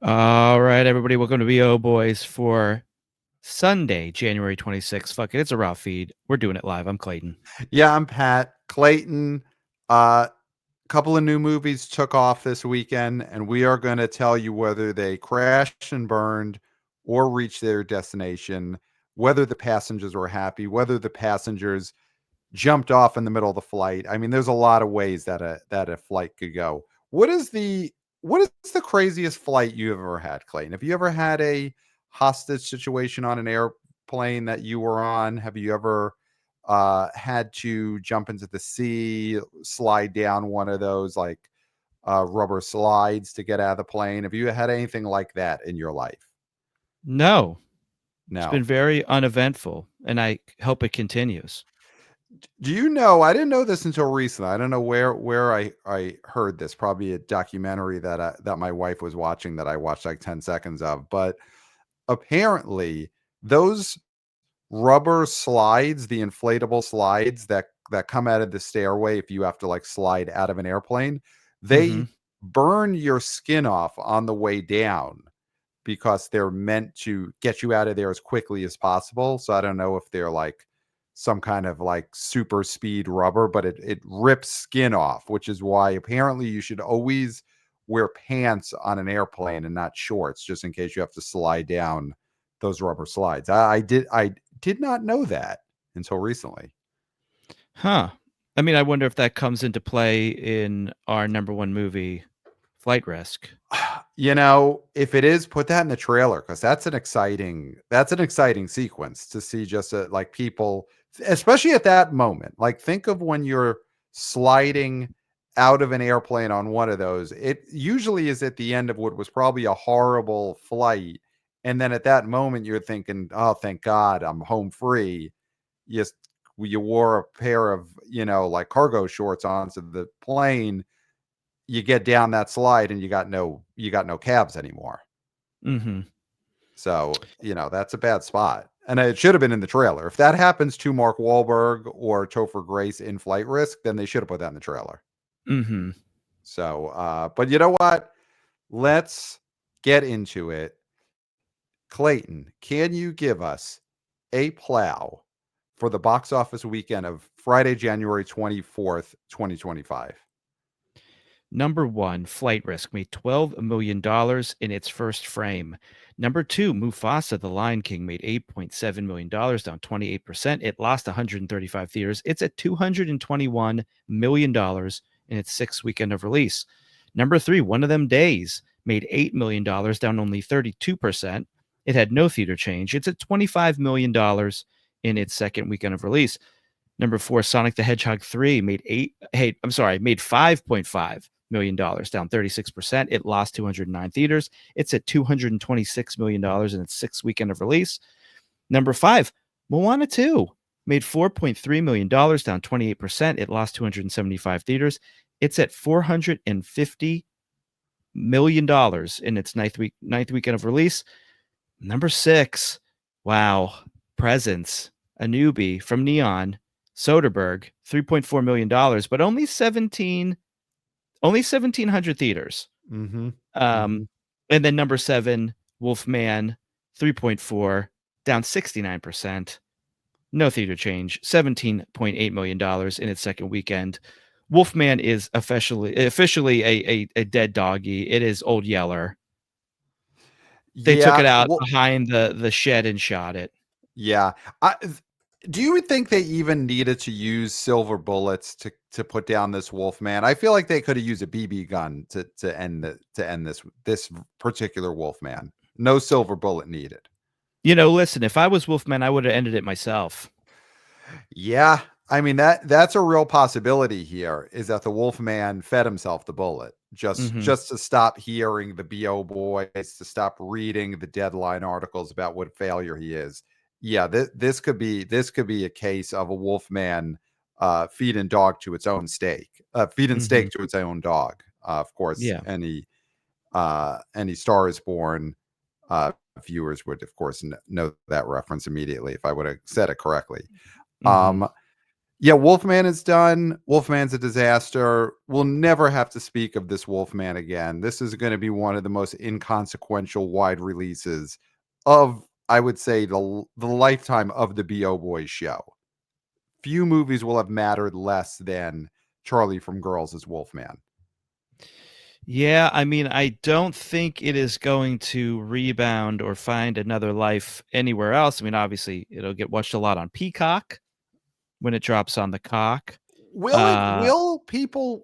All right, everybody, welcome to BO Boys for Sunday, January 26th. Fuck it, it's a raw feed. We're doing it live. I'm Clayton. Yeah, I'm Pat. Clayton, couple of new movies took off this weekend, and we are going to tell you whether they crashed and burned or reached their destination, whether the passengers were happy, whether the passengers jumped off in the middle of the flight. I mean, there's a lot of ways that a flight could go. What is the craziest flight you ever had, Clayton? Have you ever had a hostage situation on an airplane that you were on? Have you ever had to jump into the sea, slide down one of those like rubber slides to get out of the plane? Have you had anything like that in your life? No, it's been No. very uneventful, and I hope it continues. Do you know? I didn't know this until recently. I don't know where I heard this. Probably a documentary that my wife was watching that I watched like 10 seconds of. But apparently, those rubber slides, the inflatable slides that come out of the stairway, if you have to like slide out of an airplane, Mm-hmm. they burn your skin off on the way down because they're meant to get you out of there as quickly as possible. So I don't know if they're like some kind of like super speed rubber, but it rips skin off, which is why apparently you should always wear pants on an airplane and not shorts, just in case you have to slide down those rubber slides. I did not know that until recently. Huh. I mean, I wonder if that comes into play in our number one movie, Flight Risk. If it is, put that in the trailer because that's an exciting sequence to see just like people, especially at that moment. Like think of when you're sliding out of an airplane on one of those. It usually is at the end of what was probably a horrible flight. And then at that moment you're thinking, oh, thank God I'm home free. You you wore a pair of, like cargo shorts onto the plane, you get down that slide and you got no calves anymore. Mm-hmm. So, that's a bad spot. And it should have been in the trailer. If that happens to Mark Wahlberg or Topher Grace in Flight Risk, then they should have put that in the trailer. Mm-hmm. So, but you know what? Let's get into it. Clayton, can you give us a plow for the box office weekend of Friday, January 24th, 2025? Number one, Flight Risk made $12 million in its first frame. Number two, Mufasa, The Lion King made $8.7 million, down 28%. It lost 135 theaters. It's at $221 million in its sixth weekend of release. Number three, One of Them Days made $8 million, down only 32%. It had no theater change. It's at $25 million in its second weekend of release. Number four, Sonic the Hedgehog 3 made $5.5 million, down 36%. It lost 209 theaters. It's at $226 million in its sixth weekend of release. Number five, Moana 2 made $4.3 million, down 28%. It lost 275 theaters. It's at $450 million in its ninth weekend of release. Number six, wow, Presence, a newbie from Neon, Soderbergh, $3.4 million, but only 1,700 theaters. Mm-hmm. Mm-hmm. Um, and then number seven, Wolfman, 3.4, down 69%. No theater change, $17.8 million in its second weekend. Wolfman is officially a dead doggy. It is Old Yeller. They took Yeah. it out Well, behind the shed and shot it. yeah. Do you think they even needed to use silver bullets to put down this wolf man? I feel like they could have used a BB gun to end this particular wolf man. No silver bullet needed. Listen, if I was Wolfman, I would have ended it myself. Yeah, I mean that's a real possibility here. Is that the wolf man fed himself the bullet just Mm-hmm. just to stop hearing the BO boys, to stop reading the deadline articles about what failure he is. Yeah, this could be a case of a wolf man feeding dog to its own steak, feeding Mm-hmm. steak to its own dog. Of course, Yeah. any Star is Born viewers would, of course, know that reference immediately if I would have said it correctly. Mm-hmm. Um, Yeah, Wolfman is done. Wolfman's a disaster. We'll never have to speak of this Wolfman again. This is going to be one of the most inconsequential wide releases of, I would say, the lifetime of the B.O. Boys show. Few movies will have mattered less than Charlie from Girls as Wolfman. Yeah, I mean, I don't think it is going to rebound or find another life anywhere else. I mean, obviously, it'll get watched a lot on Peacock when it drops on the cock. Will it Uh,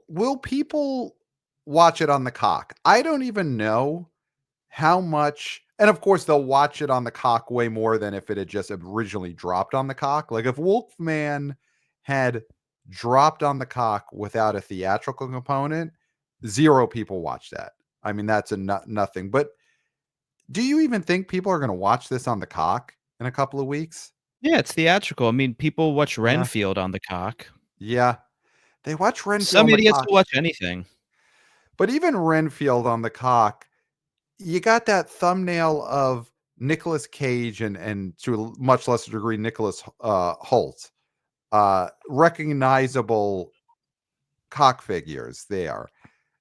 will people watch it on the cock? I don't even know how much, and of course they'll watch it on the cock way more than if it had just originally dropped on the cock. Like if Wolfman had dropped on the cock without a theatrical component, zero people watch that. I mean, that's a nothing. But do you even think people are going to watch this on the cock in a couple of weeks? yeah, it's theatrical. I mean, people watch Yeah. Renfield on the cock. Yeah. They watch Renfield Some on the idiots cock. will watch anything. But even Renfield on the cock, you got that thumbnail of Nicolas Cage and to a much lesser degree Nicholas Holt, recognizable cock figures there.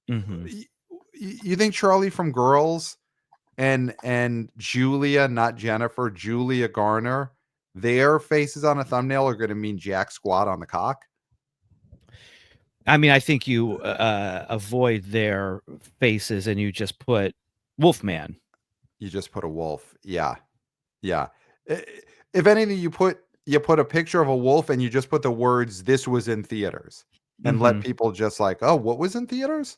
Mhm. Y- You think Charlie from Girls and Julia, not Jennifer, Julia Garner, their faces on a thumbnail are going to mean jack squat on the cock? I mean, I think you, avoid their faces and you just put Wolfman. You just put a wolf. Yeah. Yeah. I If anything, you put a picture of a wolf and you just put the words "This was in theaters," and let Mhm. people just like, "Oh, what was in theaters?"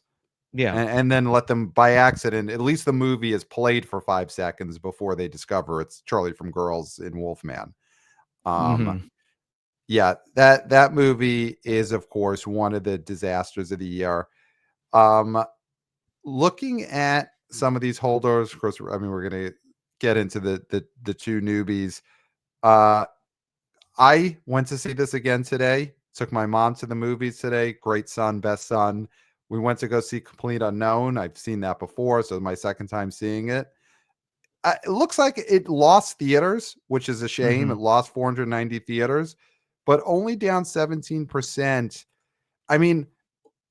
Yeah. And then let them by accident. At least the movie is played for 5 seconds before they discover it's Charlie from Girls in Wolfman. Um, Mhm. yeah, that movie is, of course, one of the disasters of the year. Um, Looking at some of these holders, of course, I mean, we're gonna get into the two newbies. Uh, I went to see this again today. Took my mom to the movies today. Great son, best son. We went to go see Complete Unknown. I've seen that before, so my second time seeing it. It looks like it lost theaters, which is a shame. Mhm. It lost 490 theaters, but only down 17%. I mean,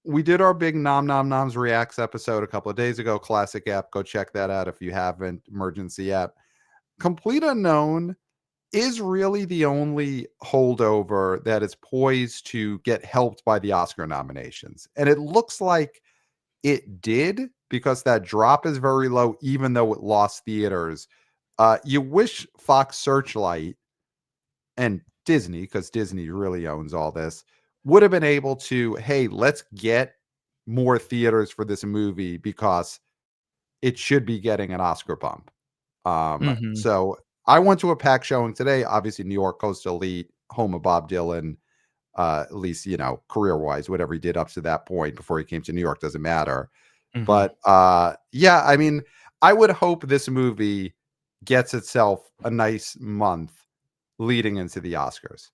we did our big Nom Nom Noms Reacts episode a couple of days ago. Classic app. Go check that out if you haven't. Emergency app. Complete Unknown is really the only holdover that is poised to get helped by the Oscar nominations. And it looks like it did because that drop is very low, even though it lost theaters. You wish Fox Searchlight and Disney, because Disney really owns all this, would have been able to, hey, let's get more theaters for this movie because it should be getting an Oscar bump. Mhm. So I went to a pack showing today. Obviously, New York Coastal Elite, home of Bob Dylan, at least, career wise, whatever he did up to that point before he came to New York doesn't matter. Mhm. But yeah, I mean, I would hope this movie gets itself a nice month leading into the Oscars.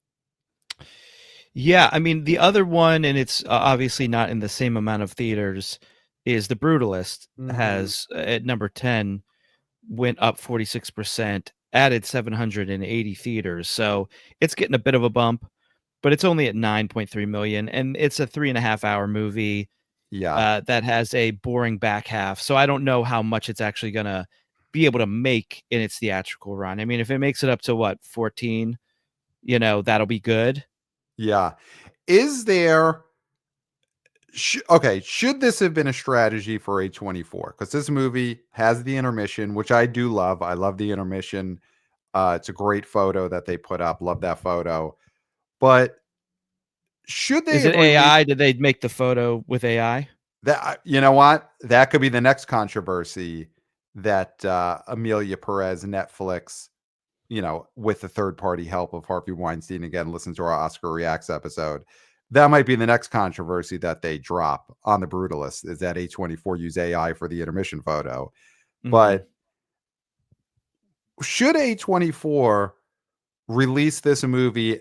Yeah, I mean, the other one, and it's obviously not in the same amount of theaters, is The Brutalist Hmm. has at number 10 went up 46%, added 780 theaters. So it's getting a bit of a bump, but it's only at 9.3 million. And it's a 3.5 hour movie Yeah. that has a boring back half. So I don't know how much it's actually going to be able to make in its theatrical run. I mean, if it makes it up to what, 14, that'll be good. Yeah. Is there okay, should this have been a strategy for A24? Because this movie has the intermission, which I do love. I love the intermission. It's a great photo that they put up. Love that photo. But should they Is have it released AI? Did they make the photo with AI? that? You know what? That could be the next controversy that Amelia Perez Netflix, with the third party help of Harvey Weinstein, again, listen to our Oscar Reacts episode. That might be the next controversy that they drop on the Brutalist is that A24 use AI for the intermission photo. Mhm. But should A24 release this movie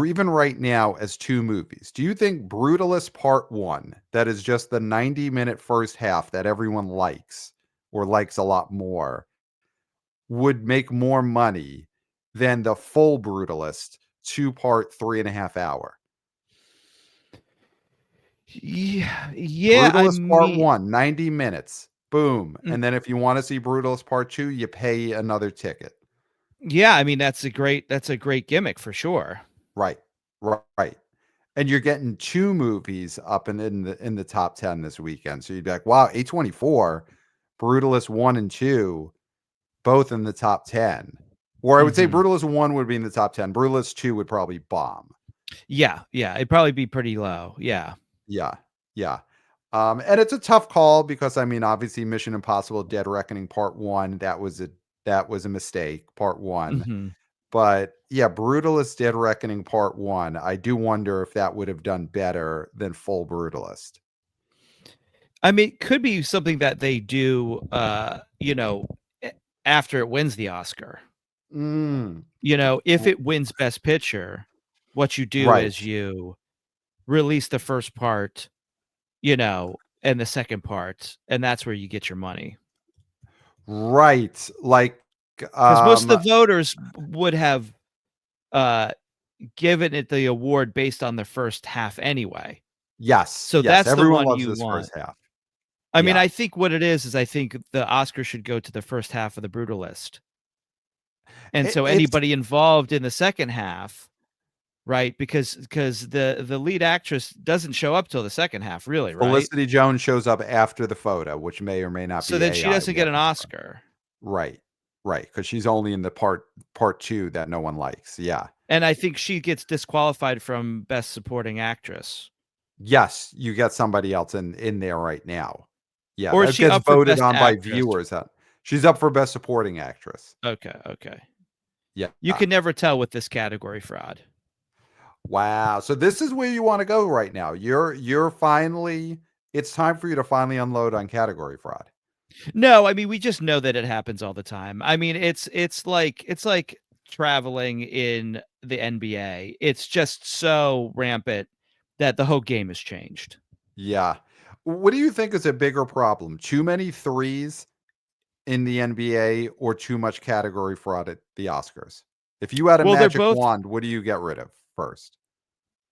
even right now as two movies? Do you think Brutalist Part 1, that is just the 90-minute first half that everyone likes or likes a lot more, would make more money than the full Brutalist 2-part 3.5 hour? Yeah, I Brutalist Part mean, 1, 90 minutes. Boom. mm, And then if you want to see Brutalist Part 2, you pay another ticket. yeah, I mean, that's a great gimmick for sure. Right. Right. And you're getting 2 movies up and in the top 10 this weekend. So you'd be like, wow, A24, Brutalist 1 and 2, both in the top 10. Or I would say Mhm. Brutalist 1 would be in the top 10. Brutalist 2 would probably bomb. Yeah, yeah, it'd probably be pretty low, yeah. Yeah. Yeah. And it's a tough call because I mean, obviously Mission Impossible Dead Reckoning Part 1, that was a mistake, Part 1. Mhm. But yeah, Brutalist Dead Reckoning Part 1, I do wonder if that would have done better than Full Brutalist. I mean, it could be something that they do, a after it wins the Oscar. Mm, If r it wins Best Picture, what you do is right. you release the first part, and the second part, and that's where you get your money. Right. Like, Because most um of the voters would have, uh, given it the award based on the first half anyway. yes, So yes, that's the everyone one loves you this want. first half. I mean, Yeah. I think what it is I think the Oscar should go to the first half of The Brutalist. And so It's anybody involved in the second half, right? Because the lead actress doesn't show up till the second half, really, right? Felicity Jones shows up after the photo, which may or may not So be then she AI. doesn't We get have an to confirm. Oscar. Right. Right, because she's only in the part 2 that no one likes. Yeah. And I think she gets disqualified from Best Supporting Actress. Yes, you get somebody else in there right now. Yeah, Or is that she gets up for voted Best on by Actress? viewers. She's up for Best Supporting Actress. Okay, okay. Yeah. You can never tell with this category fraud. Wow. So this is where you want to go right now. You're finally it's time for you to finally unload on category fraud. No, I mean, we just know that it happens all the time. I mean, it's like traveling in the NBA. It's just so rampant that the whole game has changed. Yeah. What do you think is a bigger problem? Too many threes in the NBA or too much category fraud at the Oscars? If you had a Well, they're magic both wand, what do you get rid of first?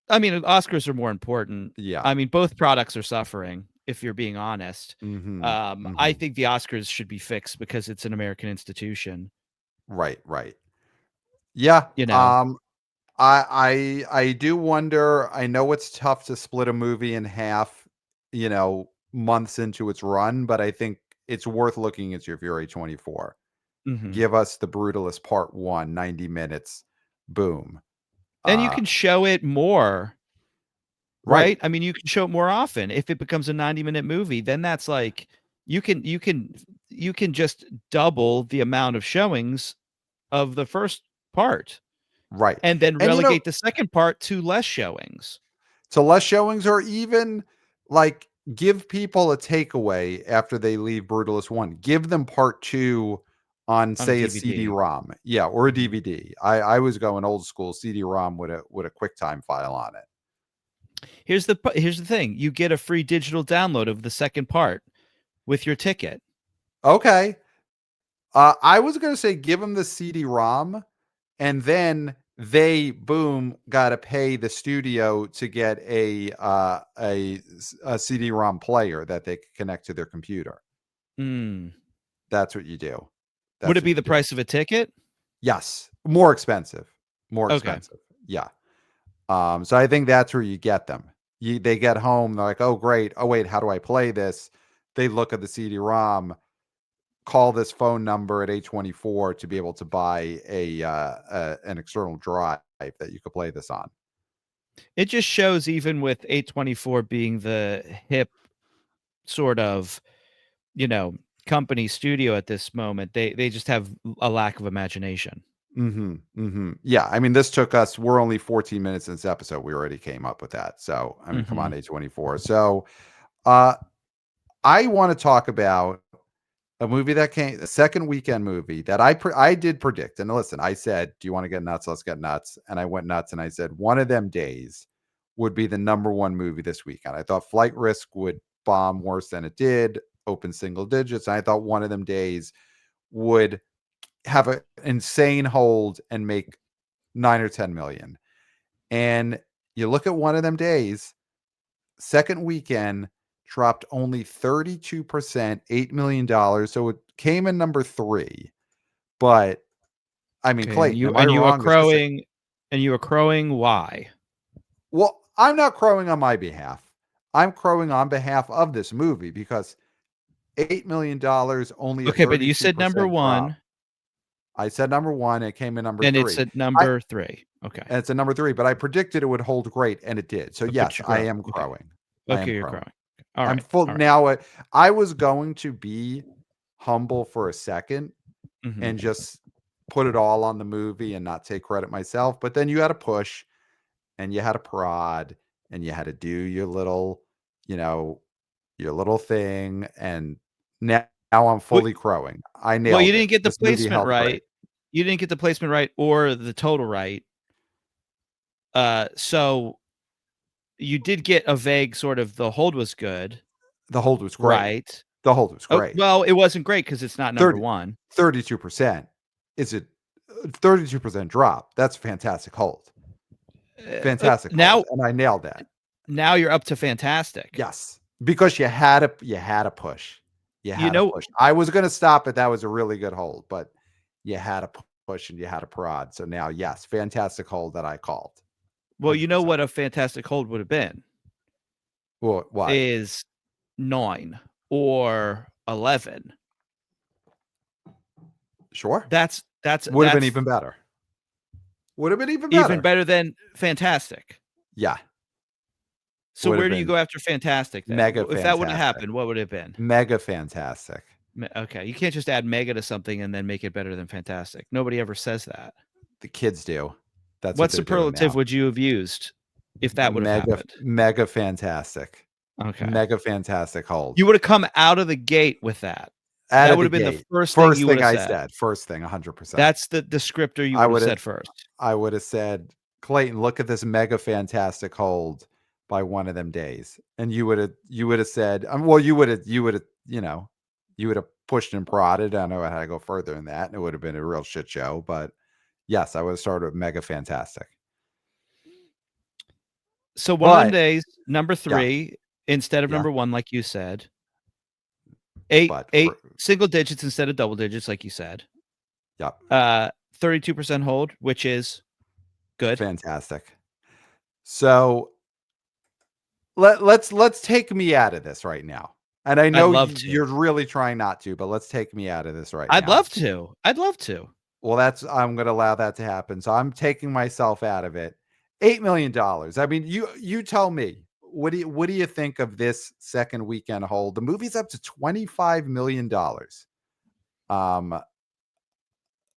I mean, Oscars are more important. Yeah. I mean, both products are suffering, if you're being honest. Mhm. I Mhm. think the Oscars should be fixed because it's an American institution, Right, right. Yeah. you know? I do wonder. I know it's tough to split a movie in half, months into its run, but I think it's worth looking at your Fury 24. Mhm. Give us the Brutalist Part 1, 90 minutes. Boom. And you Uh, can show it more, right, right? I mean, you can show it more often. If it becomes a 90-minute movie, then that's like you can you can you can just double the amount of showings of the first part right. and then And relegate the second part to less showings so less showings or even like give people a takeaway after they leave Brutalist 1. Give them part 2 on on a say a DVD. CD-ROM. Yeah, or a Mhm. DVD. I was going old school CD-ROM with a QuickTime file on it. Here's the thing, you get a free digital download of the second part with your ticket. Okay. I was gonna say give them the CD-ROM, and then they boom got to pay the studio to get a CD-ROM player that they could connect to their computer. Mm. That's what you do. Would That's it what be you the do. price of a ticket? Yes, more expensive, more Okay. expensive. Yeah. So I think that's where you get them. They get home, they're like, oh great. Oh wait, how do I play this? They look at the CD-ROM, call this phone number at A24 to be able to buy an external drive that you could play this on. It just shows even with 824 being the hip sort of, you know, company studio at this moment, they just have a lack of imagination. Mhm, mhm. Yeah, I mean, this took us we're only 14 minutes in this episode, we already came up with that. So, I mean, come on, Mhm. A24. So, uh, I wanna talk about a movie that came a second weekend movie that I did predict, and listen, I said, "Do you wanna get nuts? Let's get nuts." And I went nuts, and I said, "One of them days would be the number 1 movie this weekend." I thought Flight Risk would bomb worse than it did, open single digits, and I thought One of Them Days would have an insane hold and make 9 or 10 million. And you look at One of Them Days, second weekend dropped only 32%, $8 million. So it came in number 3. But I mean, Okay, and Clayton, you am I and you are wrong? Is this a, crowing, and you are crowing. Why? well, I'm not crowing on my behalf. I'm crowing on behalf of this movie because $8 million, only a Okay, but you said number 32% drop. one, I said number 1, it came in number and it's 3. at I number three. Okay, and it's a number 3, but I predicted it would hold great, and it did. So but yes, you're I crowing. am Okay, crowing. I am okay, you're crowing. crowing. All I'm right, full all right. now. I was going to be humble for a second Mm-hmm. and just put it all on the movie and not take credit myself. But then you had to push and you had to prod and you had to do your little, you know, your little thing. And now I'm Well, fully crowing. I well, you nailed it. didn't get the This movie placement held great. right. You didn't get the placement right or the total right. So you did get a vague sort of the hold was good, The hold was great. right? The hold was Oh, great. well, it wasn't great because it's not number 30, one. 32%. Is it 32% drop? That's a fantastic hold. Fantastic hold. Now, And I nailed that. now you're up to fantastic. Yes, because you had to push. You You had to know, push. I was gonna stop it. That was a really good hold, but you had to push and you had to prod. So now, yes, fantastic hold that I called. well, you know 100%. what a fantastic hold would have been What? is 9 or 11. Sure. That's that's Would have been that's even better. Would have been even even better. better than fantastic. Yeah. So Would have where do you been go after fantastic then? mega If that would have fantastic. happened, what would it have been? Mega fantastic. Okay, you can't just add mega to something and then make it better than fantastic. Nobody ever says that. The kids do. That's what What they're doing superlative now. would you have used if that would have happened? Mega fantastic. Okay. Mega fantastic hold. You would have come out of the gate with that. Out That of would the have been the gate. first thing First you would thing have I said. said. First thing, 100%. That's the descriptor you I would have would have said first. I would have said, "Clayton, look at this mega fantastic hold by one of them days." And you would have said, well, you would have, you would have pushed and prodded. I don't know how to go further than that. And it would have been a real shit show. But yes, I would have started with mega fantastic. So one of them But days, number yeah, 3 instead of yeah, number 1, like you said. 8 but 8 single digits instead of double digits, like you said. yeah, 32% hold, which is good. fantastic. So let's take me out of this right now. And I I'd know love to. you're really trying not to, but let's take me out of this right I'd now. love to. I'd love to. Well, I'm going to allow that to happen. So I'm taking myself out of it. $8 million. I mean, you tell me. What do you think of this second weekend hold? The movie's up to $25 million. Um,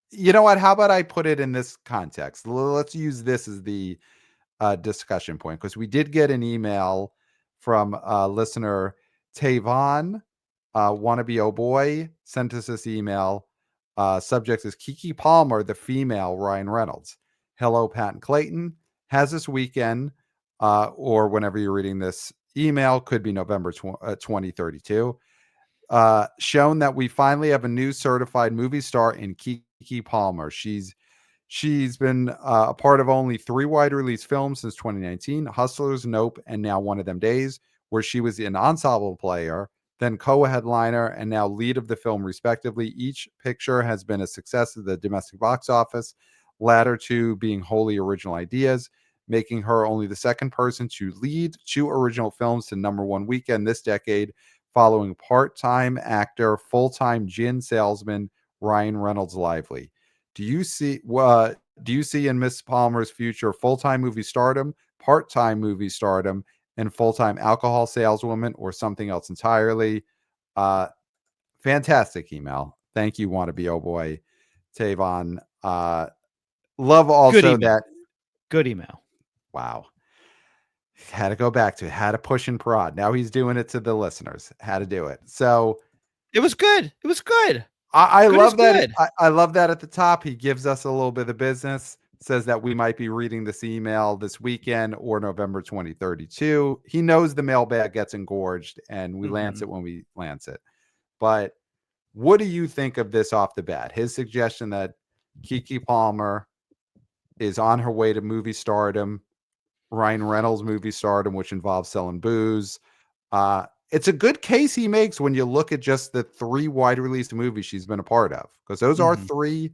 you know what? How about I put it in this context? Let's use this as the discussion point because we did get an email from listener Tavon, wannabe oh boy, sent us this email. Subject is Keke Palmer, the female Ryan Reynolds. Hello, Pat and Clayton. Has this weekend, or whenever you're reading this email, could be November 2032, shown that we finally have a new certified movie star in Keke Palmer. She's been a part of only 3 wide release films since 2019, Hustlers, Nope, and now One of Them Days, where she was an ensemble player, then co-headliner, and now lead of the film, respectively. Each picture has been a success at the domestic box office, latter 2 being wholly original ideas, making her only the second person to lead 2 original films to #1 weekend this decade, following part-time actor, full-time gin salesman Ryan Reynolds Lively. Do you see in Miss Palmer's future full-time movie stardom, part-time movie stardom, and full-time alcohol saleswoman, or something else entirely? Uh, Fantastic email. Thank you, wannabe oh boy, Tavon. Love Good also email. that. Good email. Wow. Had to go back to it. Had to push and prod. Now he's doing it to the listeners. Had to do it. So It was good. It was good. I Good is love that. good. I love that at the top. He gives us a little bit of business, says that we might be reading this email this weekend or November 2032. He knows the mailbag gets engorged and we lance Mhm. it when we lance it. But what do you think of this off the bat? His suggestion that Keke Palmer is on her way to movie stardom Ryan Reynolds movie Stardom, which involves selling booze. It's a good case he makes when you look at just the 3 wide release movies she's been a part of, because those are Mhm. 3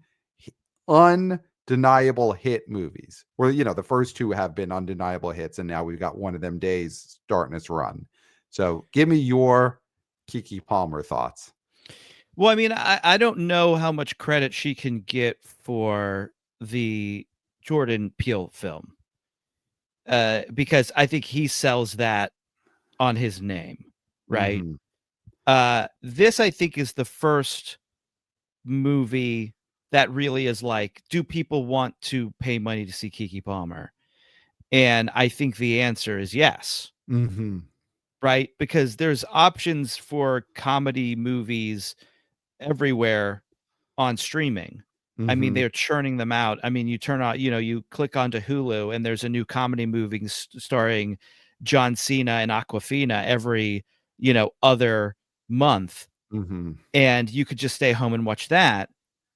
undeniable hit movies. Where, the first 2 have been undeniable hits, and now we've got one of them days starting its run. So give me your Keke Palmer thoughts. Well, I mean, I don't know how much credit she can get for the Jordan Peele film, because I think he sells that on his name, right? Mhm. This I think is the first movie that really is like, do people want to pay money to see Keke Palmer? And I think the answer is yes, Mhm. right? Because there's options for comedy movies everywhere on streaming. I mean, Mhm. they're churning them out. I mean, you turn on, you click onto Hulu and there's a new comedy movie starring John Cena and Aquafina every, other month. Mhm. And you could just stay home and watch that.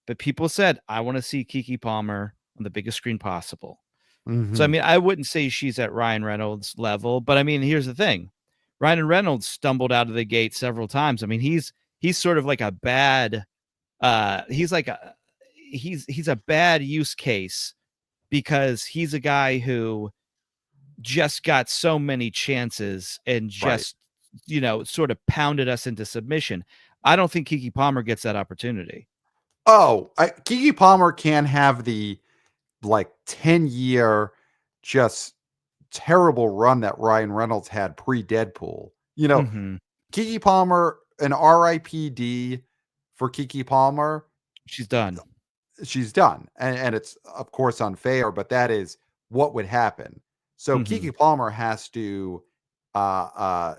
But people said, I want to see Keke Palmer on the biggest screen possible. So, I Mhm. mean, I wouldn't say she's at Ryan Reynolds level, but I mean, here's the thing. Ryan Reynolds stumbled out of the gate several times. I mean, he's sort of like a bad he's like a he's a bad use case because he's a guy who just got so many chances and Right. just sort of pounded us into submission. I don't think Keke Palmer gets that opportunity. Keke Palmer can have the, like, 10-year just terrible run that Ryan Reynolds had pre-Deadpool. Mhm. Keke Palmer, an RIPD for Keke Palmer, She's done. she's done. And it's, of course, unfair, but that is what would happen. So Mhm. Keke Palmer has to uh, uh,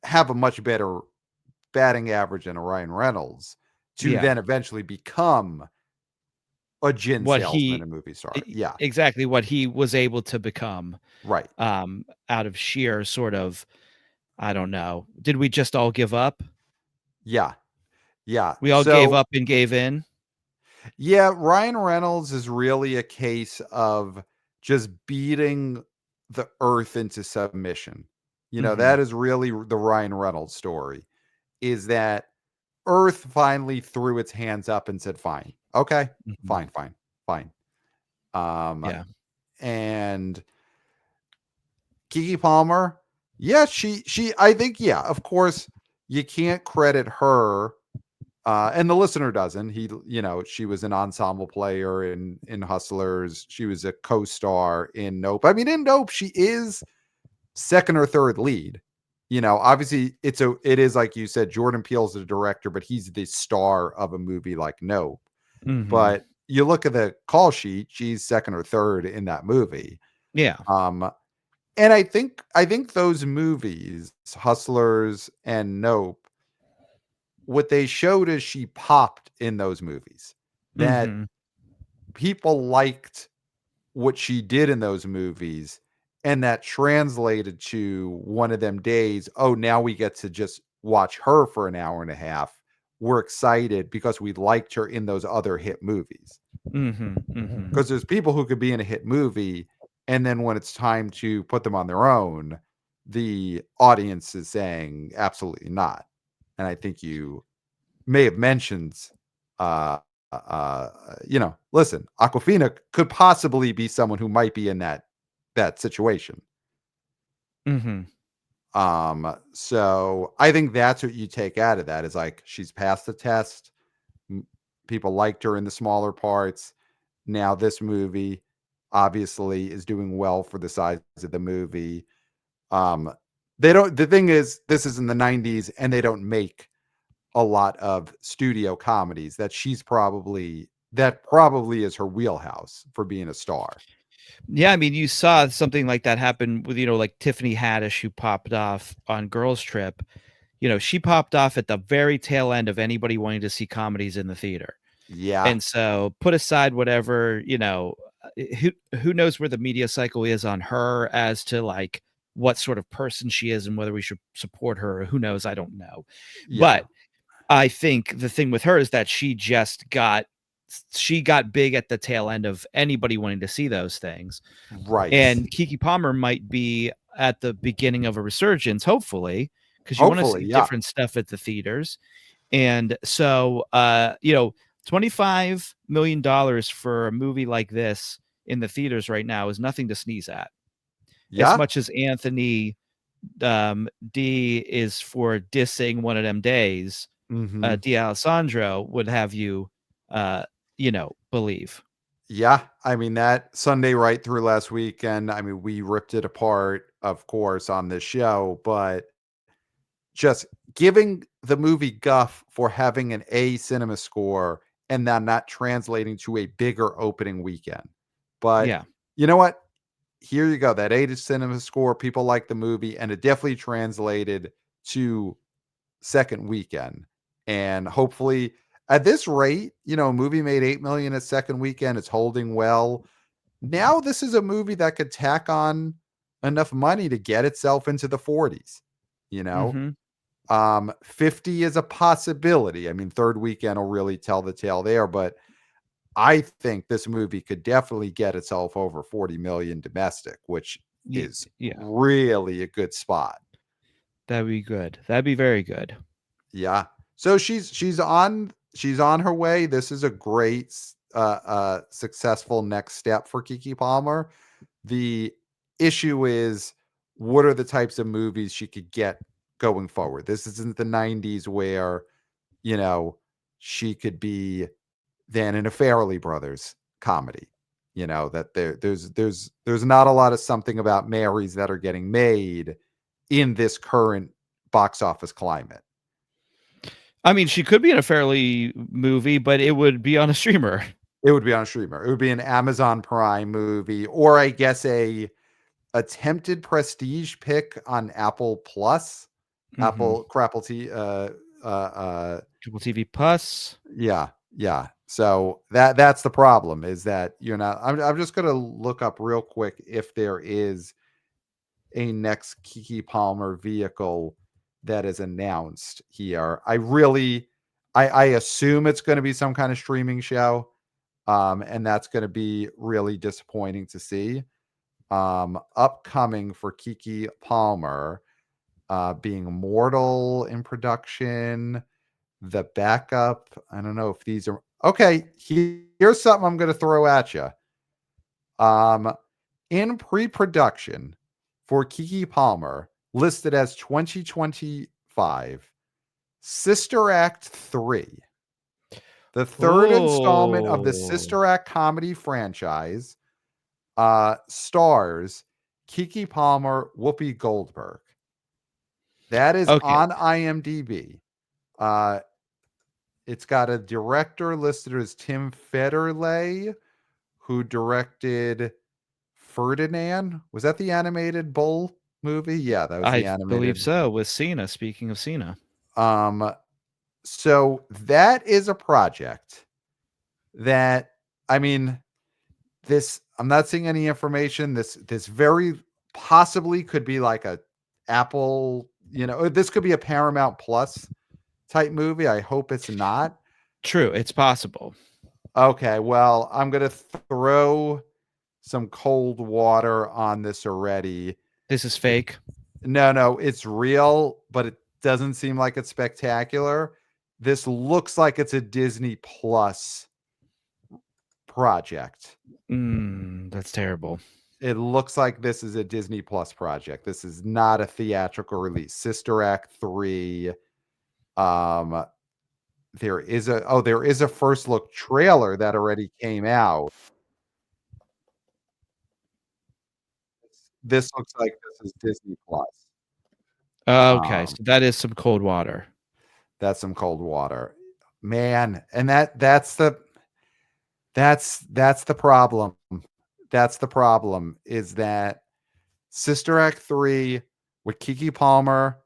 have a much better batting average than a Ryan Reynolds to Yeah. then eventually become a gin What salesman he and movie star. Yeah, exactly what he was able to become right. out of sheer sort of, I don't know. Did we just all give up? Yeah, yeah. We all gave So up and gave in? yeah, Ryan Reynolds is really a case of just beating the earth into submission. That Mhm. is really the Ryan Reynolds story, is that earth finally threw its hands up and said, fine, okay, fine, Mhm. fine, fine. Um, Yeah. and Keke Palmer, yeah, I think, yeah, of course, you can't credit her. And the listener doesn't. She was an ensemble player in Hustlers. She was a co-star in Nope. I mean, in Nope, she is second or third lead. Obviously, it is like you said, Jordan Peele's the director, but he's the star of a movie like Nope. Mhm. But you look at the call sheet, she's second or third in that movie. Yeah. Um, and I think those movies, Hustlers and Nope, what they showed is she popped in those movies. That Mhm. people liked what she did in those movies, and that translated to one of them days, "Oh, now we get to just watch her for an hour and a half. We're excited because we liked her in those other hit movies." Mhm. Mhm. Because there's people who could be in a hit movie, and then when it's time to put them on their own, the audience is saying, "Absolutely not." And I think you may have mentioned, uh, listen, Aquafina could possibly be someone who might be in that situation. Mhm. So I think that's what you take out of that is like she's passed the test. m- People liked her in the smaller parts. Now this movie obviously is doing well for the size of the movie. Um, they don't. The thing is, this is in the '90s, and they don't make a lot of studio comedies. That probably is her wheelhouse for being a star. Yeah, I mean, you saw something like that happen with, like Tiffany Haddish who popped off on Girls Trip. She popped off at the very tail end of anybody wanting to see comedies in the theater. Yeah, And so put aside whatever, who knows where the media cycle is on her as to like what sort of person she is and whether we should support her or who knows, I don't know. yeah, But I think the thing with her is that she just got she got big at the tail end of anybody wanting to see those things. Right. And Keke Palmer might be at the beginning of a resurgence, hopefully, because you want to Hopefully, see yeah. different stuff at the theaters. And so, $25 million for a movie like this in the theaters right now is nothing to sneeze at. As Yeah. much as Anthony D is for dissing One of Them Days, Mhm. D'Alessandro would have you, believe. Yeah, I mean, that Sunday right through last weekend, I mean, we ripped it apart, of course, on this show, but just giving the movie guff for having an A cinema score and then not translating to a bigger opening weekend. But Yeah. you know what? Here you go. That A to cinema score, people like the movie, and it definitely translated to second weekend. And hopefully, at this rate, a movie made 8 million a second weekend. It's holding well. Now this is a movie that could tack on enough money to get itself into the 40s. You know, Mhm. 50 is a possibility. I mean, third weekend will really tell the tale there, but I think this movie could definitely get itself over 40 million domestic, which is Yeah, really a good spot. that'd be good. That'd be very good. Yeah. So she's on her way. This is a great successful next step for Keke Palmer. The issue is, what are the types of movies she could get going forward? This isn't the 90s where, you know, she could be then in a Farrelly Brothers comedy. That there's not a lot of something about Marys that are getting made in this current box office climate. I mean, she could be in a fairly movie, but it would be on a streamer. It would be on a streamer. It would be an Amazon Prime movie, or I guess a attempted prestige pick on Apple Plus, Mhm. Crapple T. Triple TV Plus. Yeah, yeah. So that's the problem, is that you're not. I'm just gonna look up real quick if there is a next Keke Palmer vehicle that is announced here. I assume it's going to be some kind of streaming show. And that's going to be really disappointing to see. Upcoming for Keke Palmer, being Mortal in production, the backup. I don't know if these are okay. Here's something I'm going to throw at you. Um, in pre-production for Keke Palmer, listed as 2025, Sister Act 3, the third installment of the Oh. Sister Act comedy franchise, stars Keke Palmer, Whoopi Goldberg. That is Okay. on IMDb. Uh, it's got a director listed as Tim Federle, who directed Ferdinand. Was that the animated bull movie? Yeah, that was the I believe animated. so, with Cena, speaking of Cena. Um, so that is a project that, I mean, this, I'm not seeing any information. This very possibly could be like a Apple, this could be a Paramount Plus type movie. I hope it's not. True, it's possible. Okay, well, I'm gonna throw some cold water on this already. This is fake. No, it's real, but it doesn't seem like it's spectacular. This looks like it's a Disney Plus project. That's terrible. It looks like this is a Disney Plus project. This is not a theatrical release. Sister Act 3. Um, there is a first look trailer that already came out. This looks like this is Disney Plus. Okay, Um, so that is some cold water. that's some cold water. Man, and that's the problem. That's the problem, is that Sister Act 3 with Keke Palmer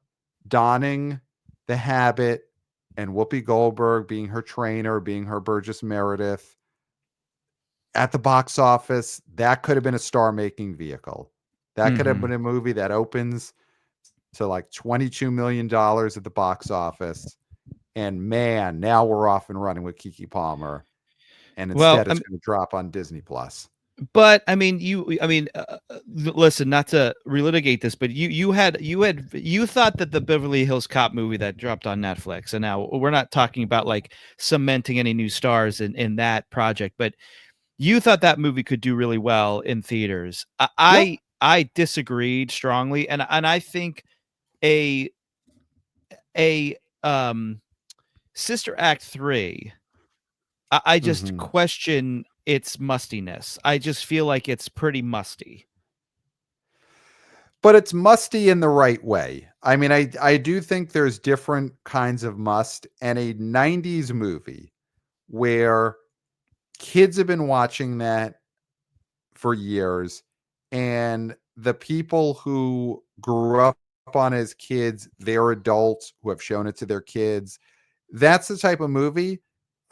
donning the habit and Whoopi Goldberg being her trainer, being her Burgess Meredith at the box office, that could have been a star-making vehicle. That could have Mhm. been a movie that opens to like $22 million at the box office. And man, now we're off and running with Keke Palmer. and Well, instead it's going to drop on Disney Plus. but I mean, listen, not to relitigate this, but you thought that the Beverly Hills Cop movie that dropped on Netflix, and now we're not talking about like cementing any new stars in that project, but you thought that movie could do really well in theaters. Yeah. I disagreed strongly, and I think a a Sister Act 3, I just Hmm. question its mustiness. I just feel like it's pretty musty. But it's musty in the right way. I mean, I do think there's different kinds of must, and a 90s movie where kids have been watching that for years, and the people who grew up on as kids, they're adults who have shown it to their kids. That's the type of movie.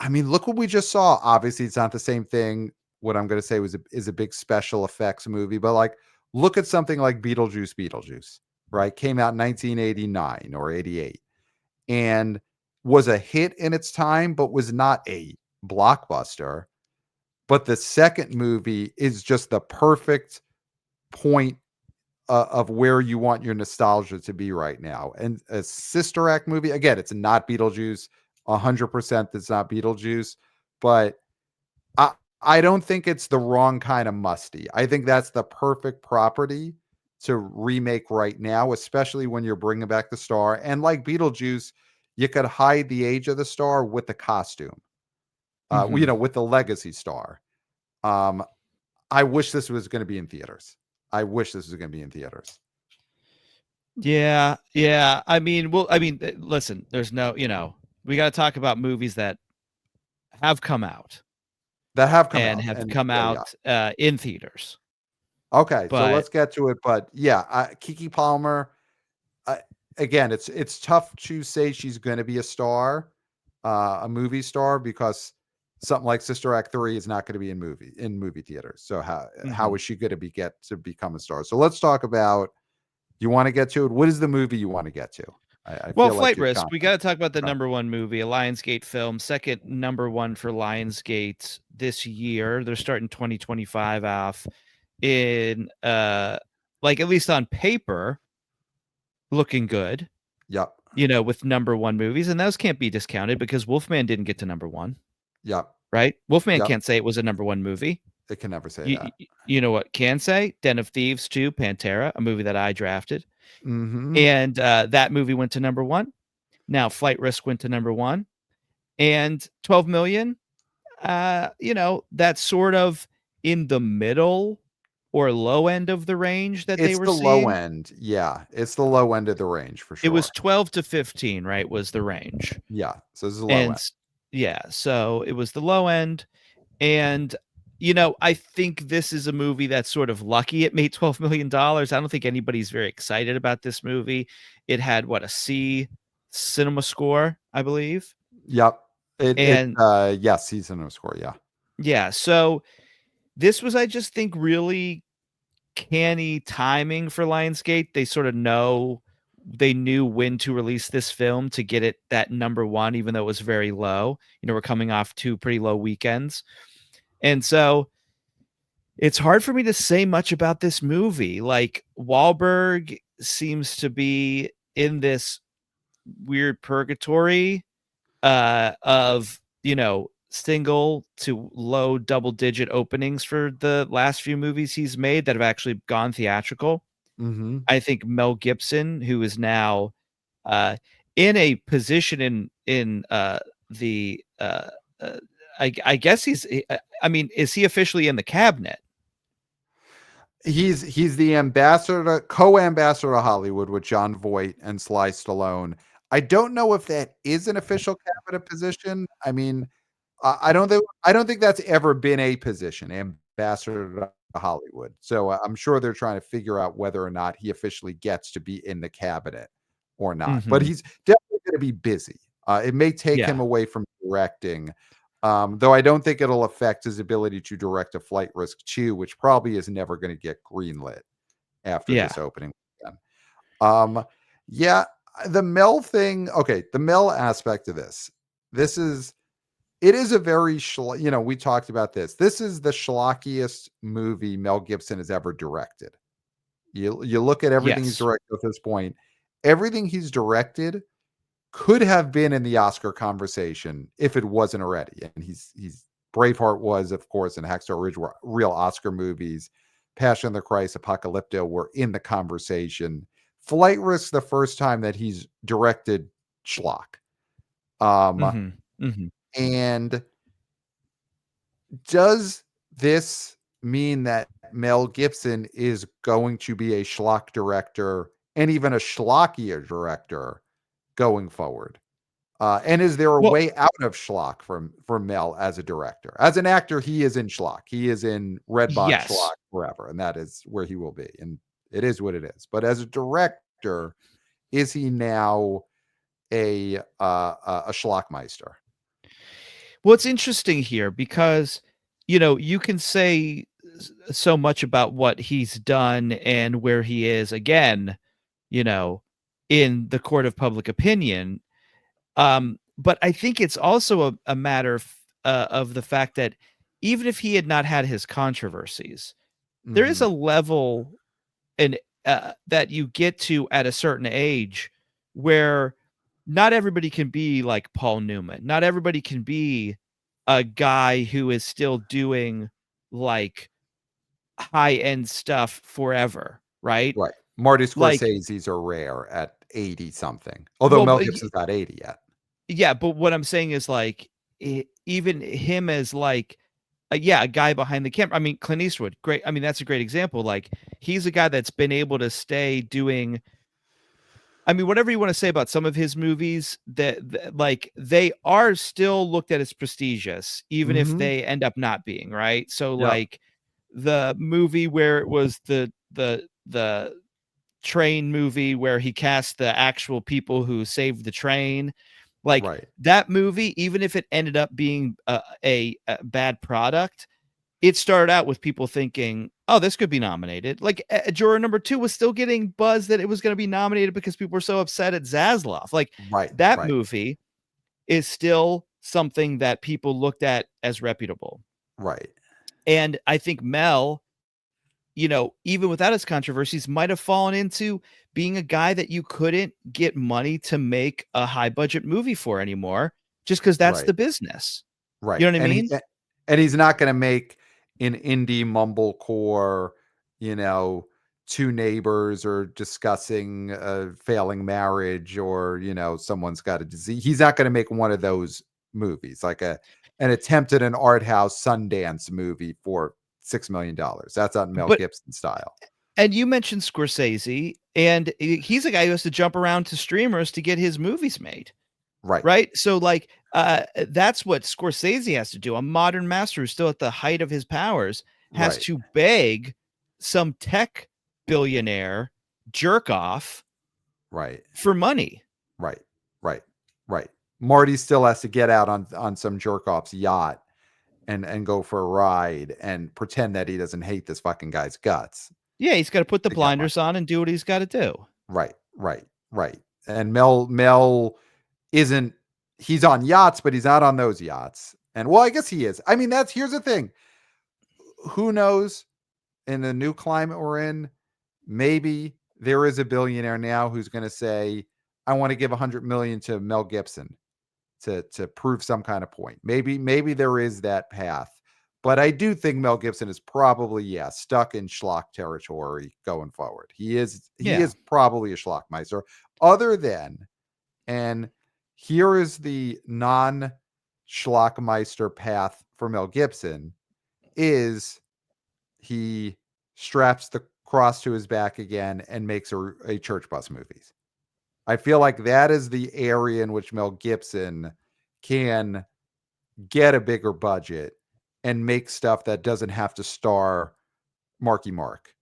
I mean, look what we just saw. Obviously, it's not the same thing. What I'm going to say is a big special effects movie, but like, look at something like Beetlejuice, right? Came out in 1989 or 88 and was a hit in its time, but was not a blockbuster. But the second movie is just the perfect point of where you want your nostalgia to be right now. And a Sister Act movie, again, it's not Beetlejuice. 100% it's not Beetlejuice, but I don't think it's the wrong kind of musty. I think that's the perfect property to remake right now, especially when you're bringing back the star. And like Beetlejuice, you could hide the age of the star with the costume, Mm-hmm. with the legacy star. Um, I wish this was going to be in theaters. I wish this was going to be in theaters. Yeah, yeah. Listen, there's no, we got to talk about movies that have come out That have come and out, have and come yeah. out in theaters. Okay, so But let's get to it. But yeah, Keke Palmer. Uh, Again, it's tough to say she's going to be a star, a movie star, because something like Sister Act 3 is not going to be in movie theaters. So how mhm. is she going to get to become a star? So let's talk about. You want to get to it? What is the movie you want to get to? I Well, feel like Flight you're Risk, we chomping. got to talk about the Okay. number one movie, a Lionsgate film, second number one for Lionsgate this year. They're starting 2025 off in like, at least on paper, looking good, Yep. with number one movies, and those can't be discounted because Wolfman didn't get to number one, Yep. right? Wolfman Yep. can't say it was a number one movie. They can never say You, that. you know what can say? Den of Thieves 2, Pantera, a movie that I drafted. Hmm. And that movie went to number one. Now Flight Risk went to number one. And 12 million, that's sort of in the middle or low end of the range that they It's were the low seeing. end. Yeah, it's the low end of the range for It was sure. 12 to 15, right? Was the range. Yeah, so this is the low And end. yeah, so it was the low end. And I think this is a movie that's sort of lucky it made $12 million. I don't think anybody's very excited about this movie. It had what, a C cinema score, I believe. Yep. It And yes, season of score. Yeah. yeah, so this was, I just think, really canny timing for Lionsgate. They knew when to release this film to get it that number one, even though it was very low. We're coming off two pretty low weekends. And so it's hard for me to say much about this movie. Like, Wahlberg seems to be in this weird purgatory of, single to low double digit openings for the last few movies he's made that have actually gone theatrical. Mhm. I think Mel Gibson, who is now uh, in a position in the I guess I mean, is he officially in the cabinet? He's the ambassador, co-ambassador to Hollywood with John Voight and Sly Stallone. I don't know if that is an official cabinet position. I mean, I don't think that's ever been a position, ambassador to Hollywood. So I'm sure they're trying to figure out whether or not he officially gets to be in the cabinet or not. But Hmm. he's definitely going to be busy. It may take him Yeah, away from directing, though I don't think it'll affect his ability to direct a Flight Risk 2, which probably is never going to get greenlit after yeah. this opening weekend. Um, yeah, the Mel thing. Okay, the Mel aspect of this. This is it is a very we talked about this. This is the schlockiest movie Mel Gibson has ever directed. You look at everything he's Yes. directed at this point, everything he's directed could have been in the Oscar conversation if it wasn't already. And he's Braveheart was, of course, and Hacksaw Ridge were real Oscar movies. Passion of the Christ, Apocalypto were in the conversation. Flight Risk, the first time that he's directed schlock. Mm-hmm. Mm-hmm. And does this mean that Mel Gibson is going to be a schlock director and even a schlockier director going forward? And is there a Well, way out of schlock from Mel as a director? As an actor, he is in schlock. He is in red box yes. schlock forever, and that is where he will be. And it is what it is. But as a director, is he now a schlockmeister? Well, it's interesting here because, you can say so much about what he's done and where he is again, you know, in the court of public opinion. But I think it's also a matter of the fact that even if he had not had his controversies, there is Mm-hmm. a level and that you get to at a certain age where not everybody can be like Paul Newman. Not everybody can be a guy who is still doing like high end stuff forever, right? Right. Marty Like, Scorsese's are rare at 80 something. Although well, Mel Gibson's not 80 yet. yeah, but what I'm saying is like even him as like a guy behind the camera. I mean, Clint Eastwood, great. I mean, that's a great example. Like he's a guy that's been able to stay doing. I mean, whatever you want to say about some of his movies, that like they are still looked at as prestigious, even if Mm-hmm. they end up not being, right. So Yep. like the movie where it was the train movie where he cast the actual people who saved the train. Like Right. that movie, even if it ended up being a bad product, it started out with people thinking, "Oh, this could be nominated." Like Juror Number 2 was still getting buzz that it was going to be nominated because people were so upset at Zaslav. Like Right. that Right. movie is still something that people looked at as reputable. Right. And I think Mel, even without his controversies, might have fallen into being a guy that you couldn't get money to make a high budget movie for anymore, just because that's Right. the business. You Right. know what I And mean? he's not going to make an indie mumblecore, you know, two neighbors are discussing a failing marriage or, someone's got a disease. He's not going to make one of those movies like an attempt at an art house Sundance movie for $6 million. That's not Mel But Gibson style. and you mentioned Scorsese, and he's a guy who has to jump around to streamers to get his movies made, Right. right? So like that's what Scorsese has to do. A modern master who's still at the height of his powers has Right. to beg some tech billionaire jerk off Right. for money. Right. Right. Right. Marty still has to get out on some jerk off's yacht and go for a ride and pretend that he doesn't hate this fucking guy's guts Yeah, he's got to put the to get money. blinders on and do what he's got to do. Right, right, right. And Mel isn't he's on yachts, but he's not on those yachts. And well, I guess he is. I mean, here's the thing. Who knows in the new climate we're in, maybe there is a billionaire now who's going to say, I want to give 100 million to Mel Gibson to prove some kind of point. Maybe there is that path. But I do think Mel Gibson is probably stuck in schlock territory going forward. He Yeah. is probably a schlockmeister. Other than, and here is the non schlockmeister path for Mel Gibson, is he straps the cross to his back again and makes a church bus movies. I feel like that is the area in which Mel Gibson can get a bigger budget and make stuff that doesn't have to star Marky Mark.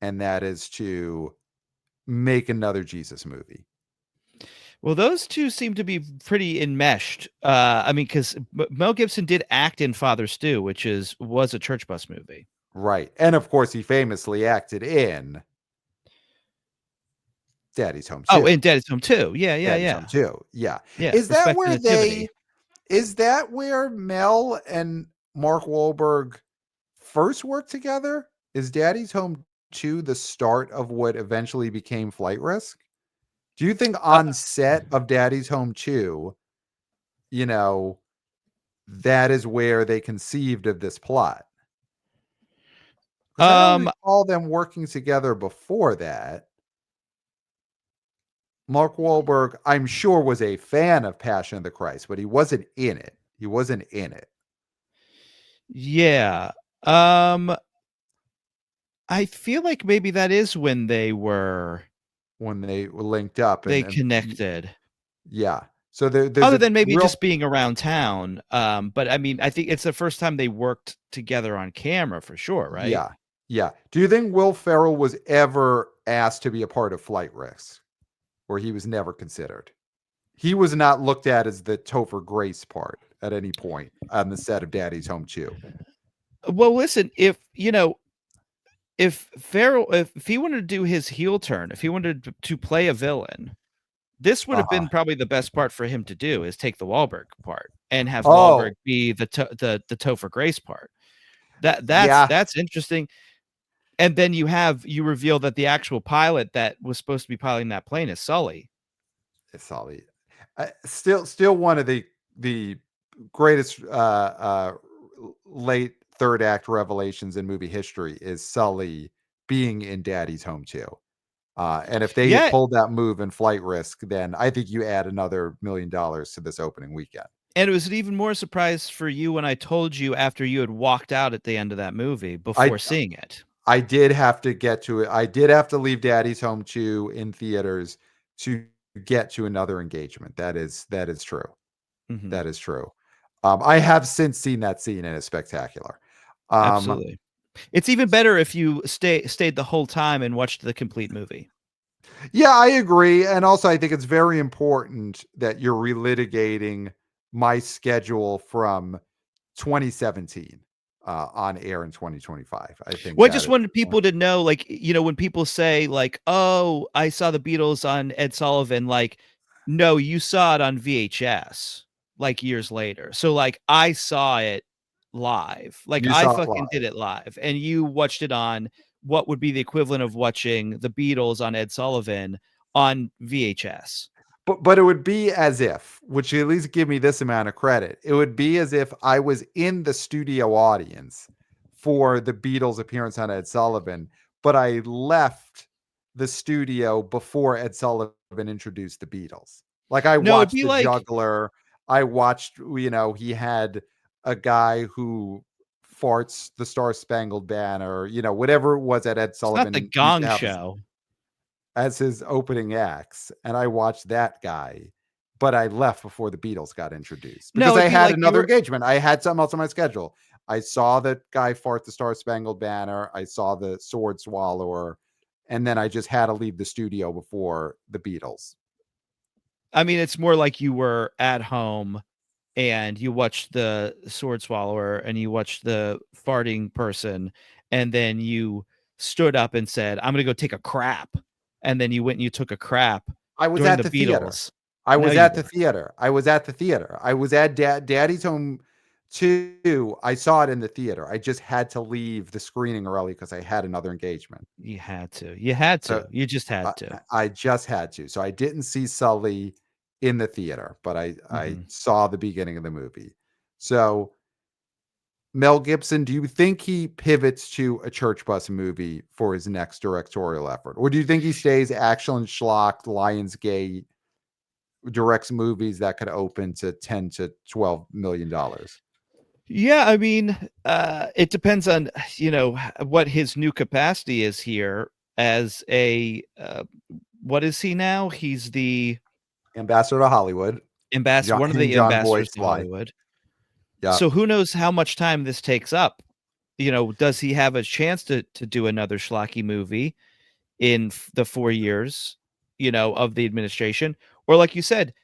And that is to make another Jesus movie. Well, those two seem to be pretty enmeshed. I mean, because Mel Gibson did act in Father Stew, which was a church bus movie. Right. And of course, he famously acted in Daddy's Home Oh, 2. and Dead is Home too. Yeah, yeah, Daddy's yeah. Home 2. Yeah. Yeah, Is that Respect the where Nativity. Is that where Mel and Mark Wahlberg first worked together? Is Daddy's Home 2 the start of what eventually became Flight Risk? Do you think Uh, on set of Daddy's Home 2, you know, that is where they conceived of this plot? Because I don't um, recall them working together before that. Mark Wahlberg, I'm sure, was a fan of Passion of the Christ, but he wasn't in it. He wasn't in it yeah. Um, I feel like maybe that is when when they were linked up, they and connected. yeah. So there's Other a than maybe real just being around town. But I mean, I think it's the first time they worked together on camera for sure, right? yeah, yeah. Do you think Will Ferrell was ever asked to be a part of Flight Risk, or he was never considered? He was not looked at as the Topher Grace part at any point on the set of Daddy's Home 2. Well, listen, if if he wanted to do his heel turn, if he wanted to play a villain, this would have Uh-huh. been probably the best part for him to do is take the Wahlberg part and have Wahlberg Oh, be the Topher Grace part. That's yeah. that's interesting. And then you reveal that the actual pilot that was supposed to be piloting that plane is Sully. It's solid. Still one of the greatest late third act revelations in movie history is Sully being in Daddy's Home 2. And if they had Yeah, pulled that move in Flight Risk, then I think you add another $1 million to this opening weekend. and it was an even more surprise for you when I told you after you had walked out at the end of that movie I before seeing it. I did have to get to it. I did have to leave Daddy's Home 2 in theaters to get to another engagement. That is true. Mhm. That is true. I have since seen that scene and it's spectacular. Um, Absolutely. It's even better if you stayed the whole time and watched the complete movie. yeah, I agree. And also, I think it's very important that you're relitigating my schedule from 2017 on air in 2025. I think Well, I that just is wanted important. people to know, like, when people say, like, "Oh, I saw the Beatles on Ed Sullivan," like, no, you saw it on VHS, like, years later. So, like, I saw it live. Like, You I saw it fucking did live. it live, and you watched it on what would be the equivalent of watching the Beatles on Ed Sullivan on VHS. But it would be as if, which at least give me this amount of credit. It would be as if I was in the studio audience for the Beatles appearance on Ed Sullivan, but I left the studio before Ed Sullivan introduced the Beatles. Like I No, it'd watched be The like Juggler. I watched, he had a guy who farts the Star Spangled Banner, whatever it was that Ed it's not the Sullivan used Gong to have Show. as his opening acts, and I watched that guy, but I left before the Beatles got introduced because No, I it'd be had like you another were engagement. I had something else on my schedule. I saw that guy fart the Star Spangled Banner. I saw the Sword Swallower, and then I just had to leave the studio before the Beatles. I mean, it's more like you were at home and you watched the sword swallower and you watched the farting person, and then you stood up and said, "I'm gonna go take a crap," and then you went and you took a crap I was during at the the theater. Beatles. I No, was you at the weren't. theater. I was at the theater. I was at Daddy's Home 2. I saw it in the theater. I just had to leave the screening early because I had another engagement. You had to. You had So to. You just I had to. I just had to. So I didn't see Sully in the theater, but I Mhm. saw the beginning of the movie. So Mel Gibson, do you think he pivots to a church bus movie for his next directorial effort? Or do you think he stays action schlock, Lionsgate, directs movies that could open to 10 to 12 million dollars? Yeah, I mean, it depends on, what his new capacity is here as what is he now? He's the Ambassador to Hollywood, one of King the John ambassadors Boyce to life. Hollywood. Yeah. So who knows how much time this takes up? Does he have a chance to do another schlocky movie in the 4 years, of the administration? Or like you said,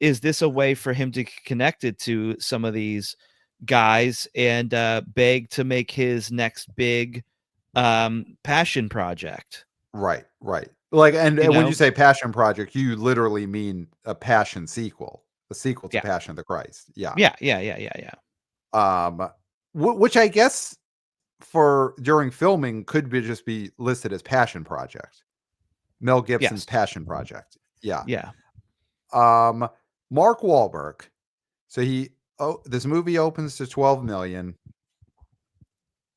is this a way for him to connect it to some of these guys and beg to make his next big passion project? Right. Like, and You when you know, say passion project, you literally mean a passion sequel. the sequel to Yeah. Passion of the Christ. Yeah. Yeah. Um, which I guess for during filming could just be listed as Passion Project. Mel Gibson's Yes. Passion Project. Yeah. Yeah. Um, Mark Wahlberg. So this movie opens to 12 million.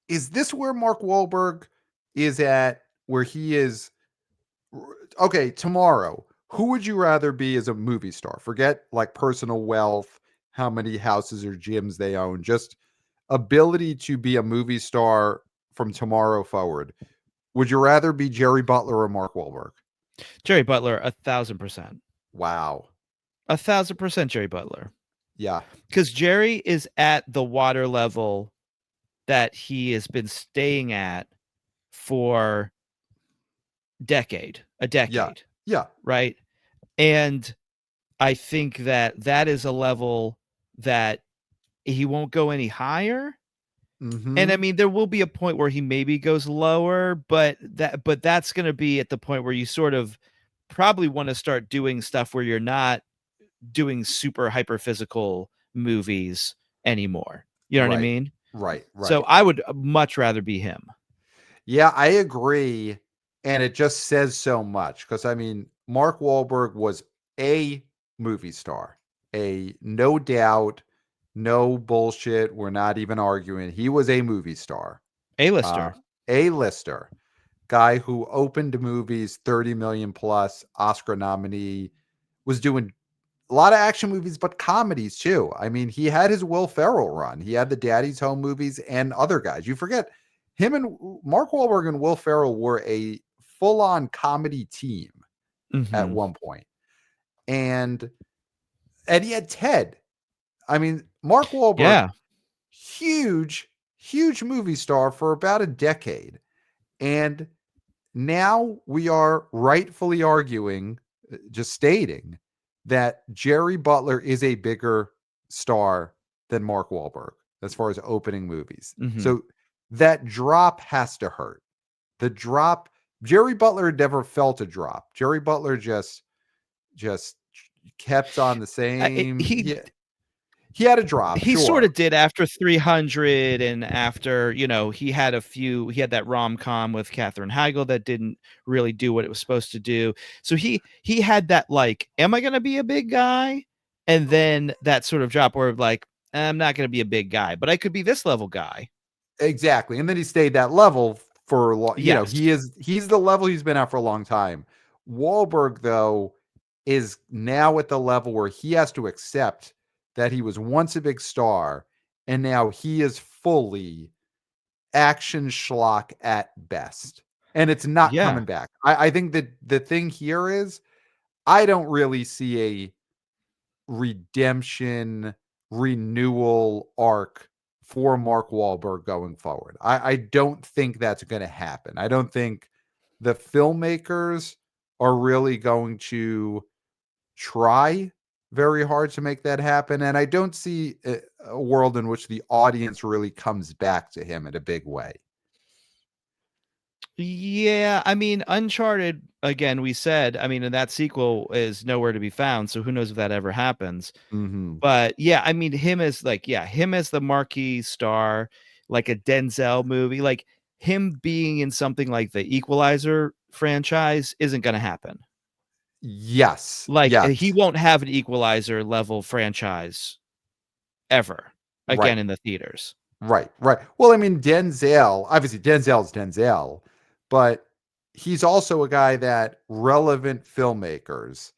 Is this where Mark Wahlberg is at? Where he is? Okay, tomorrow. Who would you rather be as a movie star? Forget like personal wealth, how many houses or gyms they own. Just ability to be a movie star from tomorrow forward. Would you rather be Jerry Butler or Mark Wahlberg? Jerry Butler, 1,000%. Wow. 1,000% Jerry Butler. Yeah. Because Jerry is at the water level that he has been staying at for a Yeah. decade, Yeah. right? And I think that is a level that he won't go any higher. And I Mm-hmm. mean, there will be a point where he maybe goes lower, but that's going to be at the point where you sort of probably want to start doing stuff where you're not doing super hyper physical movies anymore. You know what I Right. mean? Right. So Right. I would much rather be him. Yeah, I agree. And it just says so much because I mean, Mark Wahlberg was a movie star, a no doubt, no bullshit. We're not even arguing. He was a movie star, uh, A-lister. a lister, guy who opened movies 30 million plus, Oscar nominee, was doing a lot of action movies, but comedies too. I mean, he had his Will Ferrell run. He had the Daddy's Home movies and other guys. You forget him and Mark Wahlberg and Will Ferrell were a full-on comedy team at Mm-hmm. one point. And he had Ted. I mean, Mark Wahlberg, Yeah. huge movie star for about a decade. And now we are rightfully arguing, just stating that Jerry Butler is a bigger star than Mark Wahlberg as far as opening movies. Mm-hmm. So that drop has to hurt. The drop, Jerry Butler never felt a drop. Jerry Butler just kept on the same. He He had a drop, he sort sure. of did after 300, and after, he had that rom-com with Katherine Heigl that didn't really do what it was supposed to do. So he had that, like, am I going to be a big guy? And then that sort of drop where like, I'm not going to be a big guy, but I could be this level guy. Exactly. And then he stayed that level for a long, Yes. he's the level he's been at for a long time. Wahlberg, though, is now at the level where he has to accept that he was once a big star and now he is fully action schlock at best. And it's not Yeah. coming back. I think that the thing here is I don't really see a redemption renewal arc for Mark Wahlberg going forward. I don't think that's going to happen. I don't think the filmmakers are really going to try very hard to make that happen. And I don't see a world in which the audience really comes back to him in a big way. Yeah, I mean, Uncharted, again, we said, I mean, and that sequel is nowhere to be found, so who knows if that ever happens. Mm-hmm. But yeah, I mean, him as the marquee star, like a Denzel movie, like him being in something like the Equalizer franchise isn't going to happen. Yes. Like he Yes. won't have an Equalizer level franchise ever again Right. in the theaters. Right, right. Well, I mean, Denzel, obviously Denzel's Denzel, but he's also a guy that relevant filmmakers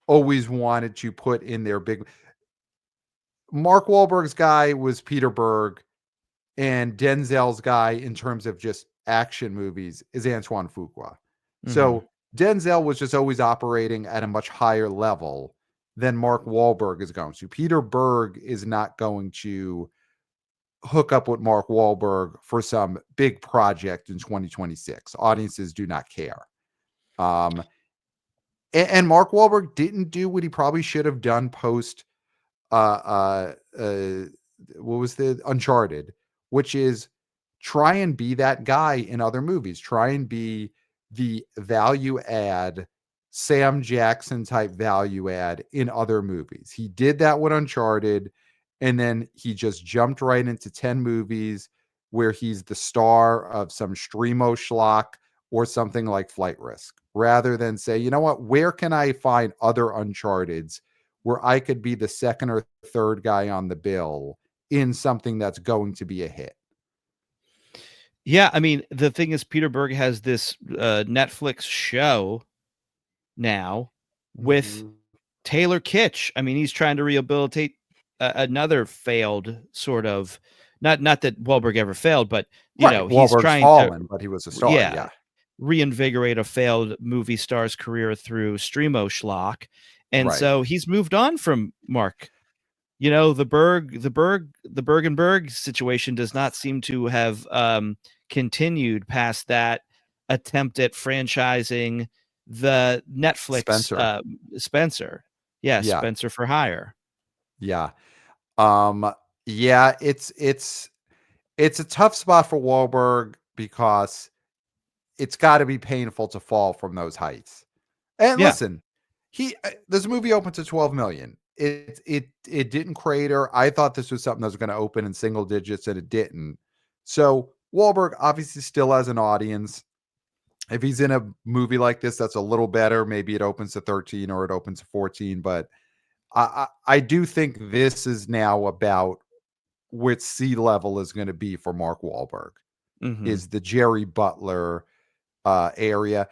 always wanted to put in their big. Mark Wahlberg's guy was Peter Berg, and Denzel's guy in terms of just action movies is Antoine Fuqua. Mm-hmm. So Denzel was just always operating at a much higher level than Mark Wahlberg is going to. Peter Berg is not going to hook up with Mark Wahlberg for some big project in 2026. Audiences do not care. Um, and Mark Wahlberg didn't do what he probably should have done post what was the Uncharted, which is try and be that guy in other movies. Try and be the value add Sam Jackson type value add in other movies. He did that with Uncharted, and then he just jumped right into 10 movies where he's the star of some streamo schlock or something like Flight Risk, rather than say, you know what, where can I find other Uncharteds where I could be the second or third guy on the bill in something that's going to be a hit? Yeah, I mean, the thing is, Peter Berg has this Netflix show now with Mhm. Taylor Kitsch. I mean, he's trying to rehabilitate another failed sort of, not that Wahlberg ever failed, but Right. he's Wahlberg's trying to, fallen, but he was a star. yeah, Yeah. reinvigorate a failed movie star's career through streamo schlock, and Right. so he's moved on from Mark. The Bergenberg situation does not seem to have continued past that attempt at franchising the Netflix Spencer. Spencer. Yeah, Yeah. Spencer for Hire. Yeah. Um, yeah, it's a tough spot for Wahlberg because it's got to be painful to fall from those heights. And Yeah. listen, this movie opened to 12 million. It didn't crater. I thought this was something that was going to open in single digits, and it didn't. So Wahlberg obviously still has an audience. If he's in a movie like this, that's a little better. Maybe it opens to 13 or it opens to 14. But I do think this is now about what sea level is going to be for Mark Wahlberg, Hmm. is the Jerry Butler area.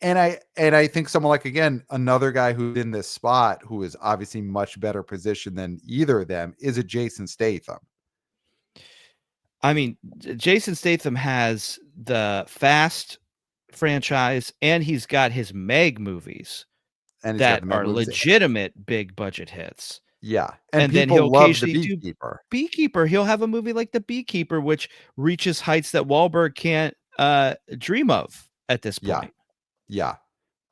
And I think someone like, again, another guy who's in this spot who is obviously much better positioned than either of them is a Jason Statham. I mean, Jason Statham has the Fast franchise, and he's got his Meg movies And he's got that the Meg are movies. legitimate big budget hits. Yeah. And And then he'll people love The occasionally do Beekeeper. Beekeeper. He'll have a movie like The Beekeeper, which reaches heights that Wahlberg can't dream of at this Yeah. point. Yeah.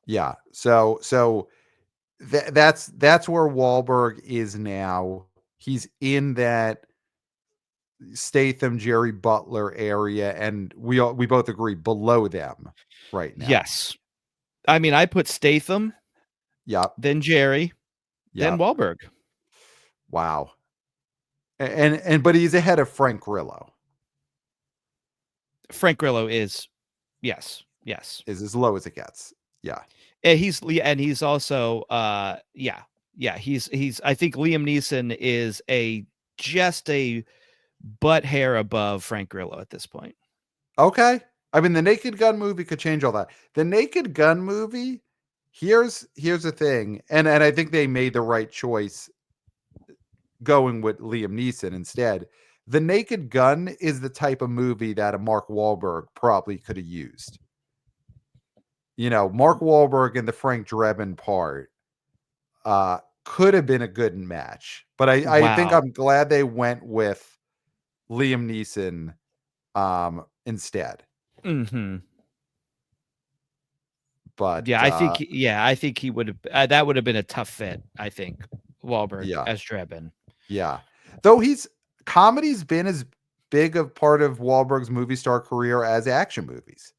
Yeah. So that's where Wahlberg is now. He's in that Statham, Jerry Butler area, and we both agree below them right now. Yes. I mean, I put Statham, Yep. then Jerry, then Yep. Wahlberg. Wow. And but he's ahead of Frank Grillo. Frank Grillo is, yes, yes. Is as low as it gets. Yeah. And he's also yeah, he's I think Liam Neeson is just a butt hair above Frank Grillo at this point. Okay. I mean, the Naked Gun movie could change all that. The Naked Gun movie, here's the thing, and I think they made the right choice going with Liam Neeson instead. The Naked Gun is the type of movie that a Mark Wahlberg probably could have used. Mark Wahlberg and the Frank Drebin part could have been a good match, but I think Wow. I'm glad they went with Liam Neeson instead. Hmm. But Yeah, I think he would have that would have been a tough fit, I think, Wahlberg yeah, as Drebin. yeah. Though comedy's been as big a part of Wahlberg's movie star career as action movies.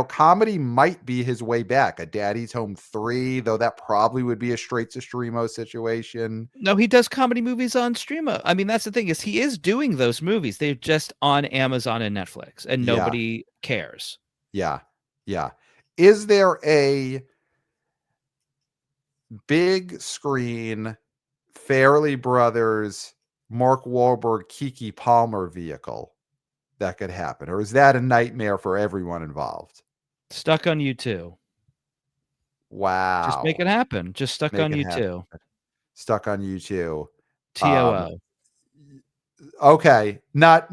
Comedy might be his way back. A Daddy's Home 3, though that probably would be a straight to streamo situation. No, he does comedy movies on Streamo. I mean, that's the thing, is he is doing those movies. They're just on Amazon and Netflix, and Yeah, nobody cares. yeah, yeah. Is there a big screen Fairley Brothers Mark Wahlberg Keke Palmer vehicle that could happen, or is that a nightmare for everyone involved? Stuck on You Too. Just make Wow. it happen. Just Stuck Make on it You happen. Too. Stuck on You Too. Um, TOO. okay. Not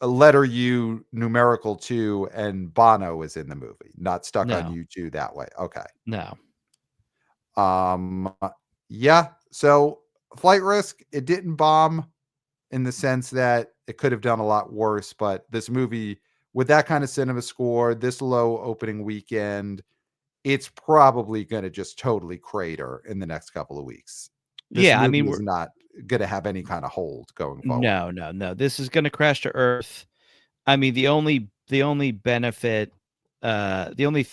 a letter U numerical 2 and Bono is in the movie. Not Stuck on No, You Too that way. Okay. no. Um, yeah. So Flight Risk, it didn't bomb in the sense that it could have done a lot worse, but this movie with that kind of cinema score, this low opening weekend, it's probably going to just totally crater in the next couple of weeks. This Yeah, I movie mean, is not going to have any kind of hold going forward. no. This is gonna crash to earth. I mean, the only benefit, the only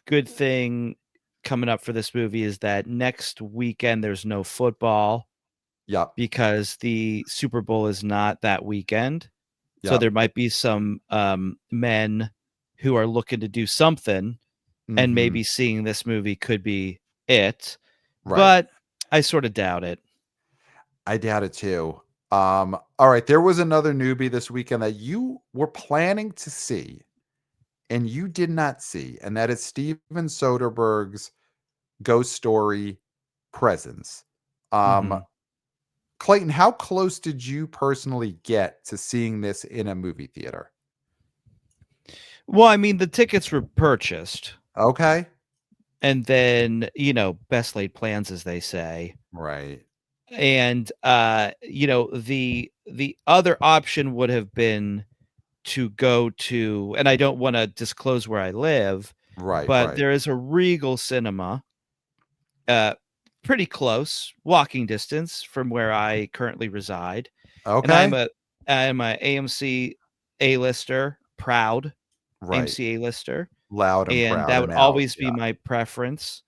good thing coming up for this movie is that next weekend there's no football Yep. because the Super Bowl is not that weekend. So Yep. there might be some men who are looking to do something, and Mm-hmm. maybe seeing this movie could be it. Right. But I sort of doubt it. I doubt it too. All right. There was another newbie this weekend that you were planning to see and you did not see, and that is Steven Soderbergh's Ghost Story Presence. Um, Mhm. Clayton, how close did you personally get to seeing this in a movie theater? Well, I mean, the tickets were purchased, Okay. and then, best laid plans, as they say. Right. And the other option would have been to go to, and I don't want to disclose where I live, Right. but Right. there is a Regal cinema uh pretty close walking distance from where I currently reside. And Okay. I'm a AMC A-lister, proud Right. AMC A-lister, Loud and and proud that would and out. always be Yeah. my preference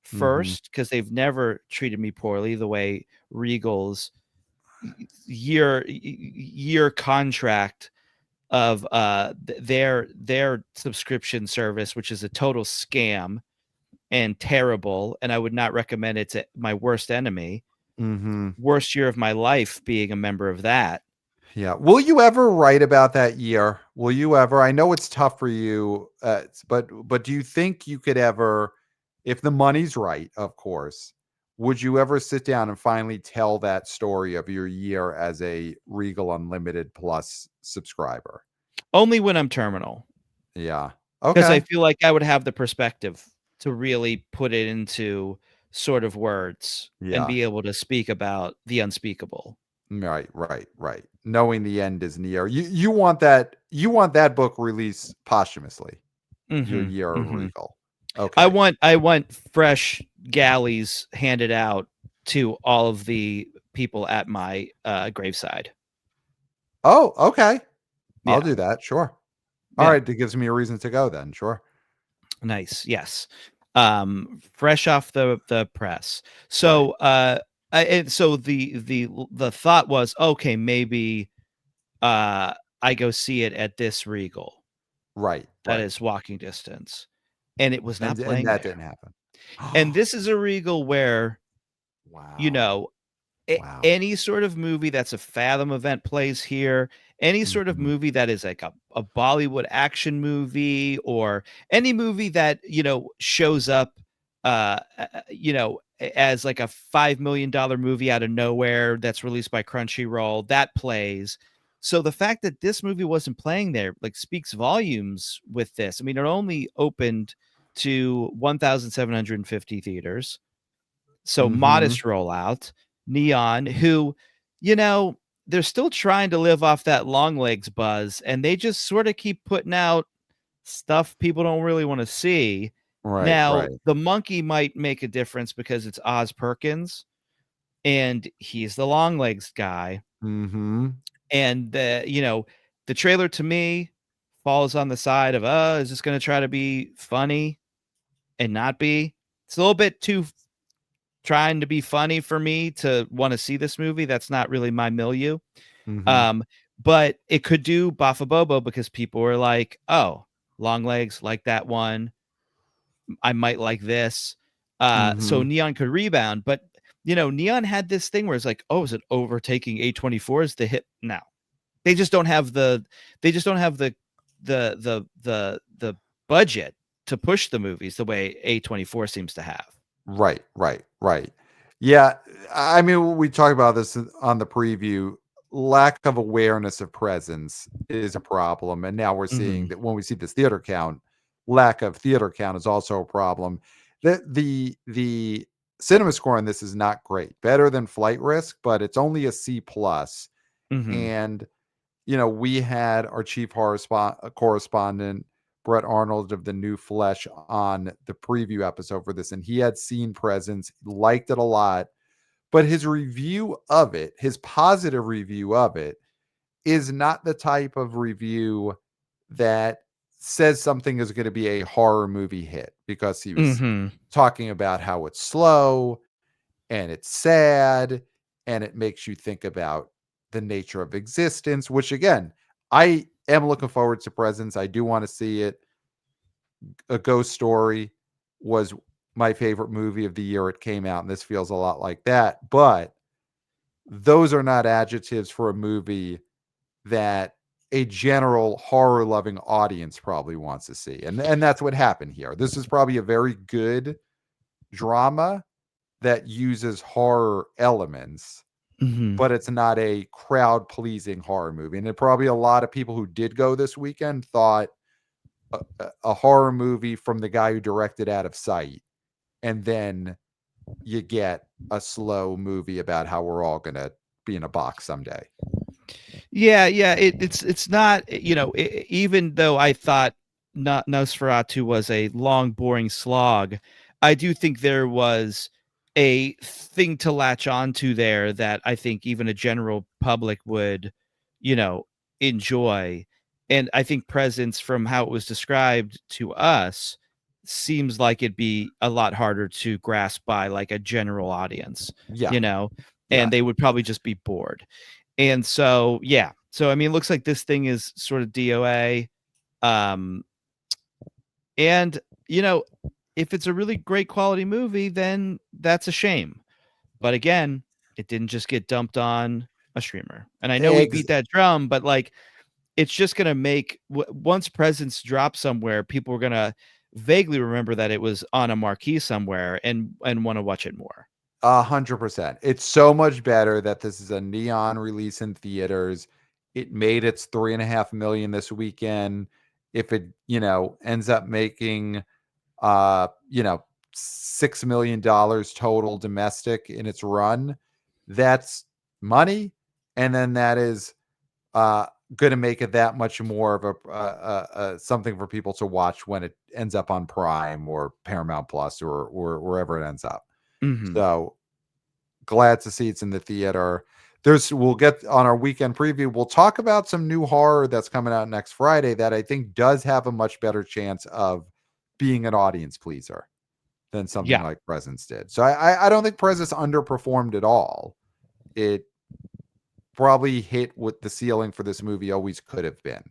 Mm-hmm. first, because they've never treated me poorly the way Regal's year contract of their subscription service, which is a total scam and terrible, and I would not recommend it to my worst enemy. Mm-hmm. Worst year of my life being a member of that. Yeah. Will you ever write about that year? Will you ever? I know it's tough for you, but do you think you could ever, if the money's right, of course, would you ever sit down and finally tell that story of your year as a Regal Unlimited Plus subscriber? Only when I'm terminal, Yeah. because I Okay. feel like I would have the perspective to really put it into sort of words and Yeah. be able to speak about the unspeakable. Right. Right. Right. Knowing the end is near. You want that. You want that book released posthumously. Your Mhm, year of mhm. Regal. Okay. I want fresh galleys handed out to all of the people at my, graveside. Oh, okay. I'll Yeah, do that. Sure. All yeah, right. That gives me a reason to go then. Sure. nice, yes. Fresh off the press. Right. So, and so the thought was, "Okay, maybe, uh, I go see it at this Regal Right. that Right. is walking distance," and it was not And playing that there. didn't happen. And this is a Regal where, you Wow. know, Wow. any sort of movie that's a Fathom event plays here, any sort of Mhm. movie that is like a Bollywood action movie, or any movie that, shows up, as like a $5 million movie out of nowhere that's released by Crunchyroll, that plays. So the fact that this movie wasn't playing there, like, speaks volumes with this. I mean, it only opened to 1,750 theaters, so Mhm. modest rollout. Neon, who, you know, they're still trying to live off that long legs buzz, and they just sort of keep putting out stuff people don't really want to see. Right. Now, Right. the monkey might make a difference because it's Oz Perkins, and he's the long legs guy. Mhm. And the trailer to me falls on the side of, is this going to try to be funny and not be? It's a little bit too trying to be funny for me to wanna see this movie. That's not really my milieu. Mhm. Um, but it could do Bafabobo because people were like, "Oh, long legs, like that one. I might like this." So Mhm. Neon could rebound, but, Neon had this thing where it's like, "Oh, is it overtaking A24 as the hit?" No. They just don't have the budget to push the movies the way A24 seems to have. Right. Right. Right. Yeah. I mean, we talked about this on the preview. Lack of awareness of presence is a problem. And now we're seeing Mhm. that when we see this theater count, lack of theater count is also a problem. The cinema score on this is not great. Better than Flight Risk, but it's only a C plus. Mhm. And we had our chief correspondent, Brett Arnold of the New Flesh, on the preview episode for this, and he had seen Presence, liked it a lot, but his review of it, his positive review of it, is not the type of review that says something is going to be a horror movie hit because he was Mm-hmm. talking about how it's slow and it's sad and it makes you think about the nature of existence, which again, I am looking forward to Presence. I do want to see it. A Ghost Story was my favorite movie of the year it came out, and this feels a lot like that. But those are not adjectives for a movie that a general horror loving audience probably wants to see. And that's what happened here. This is probably a very good drama that uses horror elements, Mm-hmm. but it's not a crowd pleasing horror movie. And probably a lot of people who did go this weekend thought a horror movie from the guy who directed Out of Sight, and then you get a slow movie about how we're all gonna be in a box someday. Yeah, yeah. It's not, even though I thought not Nosferatu was a long, boring slog, I do think there was a thing to latch onto there that I think even a general public would, you know, enjoy. And I think Presence, from how it was described to us, seems like it'd be a lot harder to grasp by like a general audience, Yeah, you know, yeah, and they would probably just be bored. And so, yeah. So, I mean, it looks like this thing is sort of DOA. Um, and, you know, if it's a really great quality movie, then that's a shame. But again, it didn't just get dumped on a streamer. And I know we Ex- beat that drum, but like, it's just going to make, once Presence drops somewhere, people are going to vaguely remember that it was on a marquee somewhere and want to watch it more. 100%. It's so much better that this is a neon release in theaters. It made its 3.5 million this weekend. If it, ends up making $6 million total domestic in its run, that's money. And then that is going to make it that much more of a something for people to watch when it ends up on Prime or Paramount Plus or wherever it ends up. Mm-hmm. So glad to see it's in the theater. We'll get on our weekend preview. We'll talk about some new horror that's coming out next Friday that I think does have a much better chance of being an audience pleaser than something Yeah. like Presence did. So I don't think Presence underperformed at all. It probably hit what the ceiling for this movie always could have been.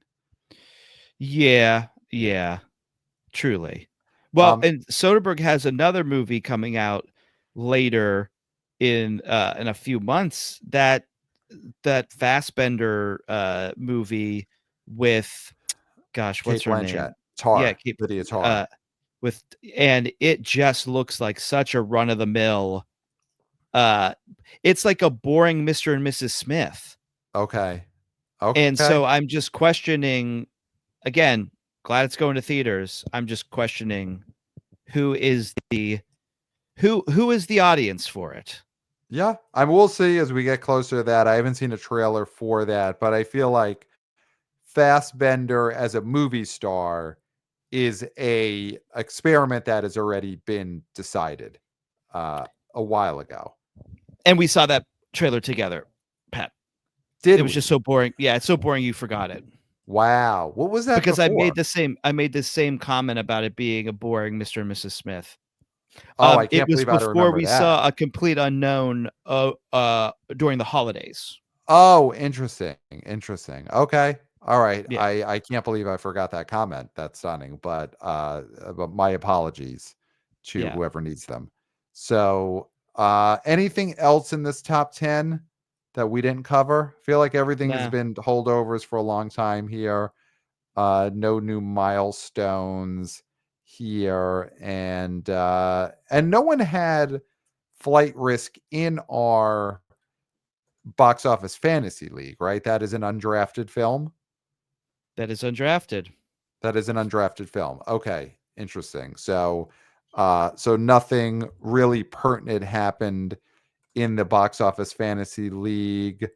Yeah. Yeah. Truly. Well, Um, and Soderbergh has another movie coming out later in a few months, that Fassbender movie with, gosh, what's Kate her Blanchett, name? Yeah, Tar, Lydia Tar. with, and it just looks like such a run of the mill. Uh it's like a boring Mr. and Mrs. Smith. Okay. And Okay. so I'm just questioning, again, glad it's going to theaters. I'm just questioning who is the who is the audience for it. Yeah. I will see as we get closer to that. I haven't seen a trailer for that, but I feel like Fassbender as a movie star is a experiment that has already been decided uh, a while ago. And we saw that trailer together, Pat. Did It was just we? so boring. Yeah, it's so boring you forgot it. Wow. What was that Because before? I made the same comment about it being a boring Mr. and Mrs. Smith. Oh, I It can't was believe I don't before remember we that. saw A Complete Unknown during the holidays. Oh, interesting. Interesting. Okay. All right. Yeah. I can't believe I forgot that comment. That's stunning. But my apologies to Yeah. whoever needs them. So anything else in this top 10 that we didn't cover? I feel like everything has Nah. been holdovers for a long time here. No new milestones here. And no one had Flight Risk in our box office fantasy league, right? That is an undrafted film. That is undrafted. That is an undrafted film. Okay, interesting. So nothing really pertinent happened in the box office fantasy league.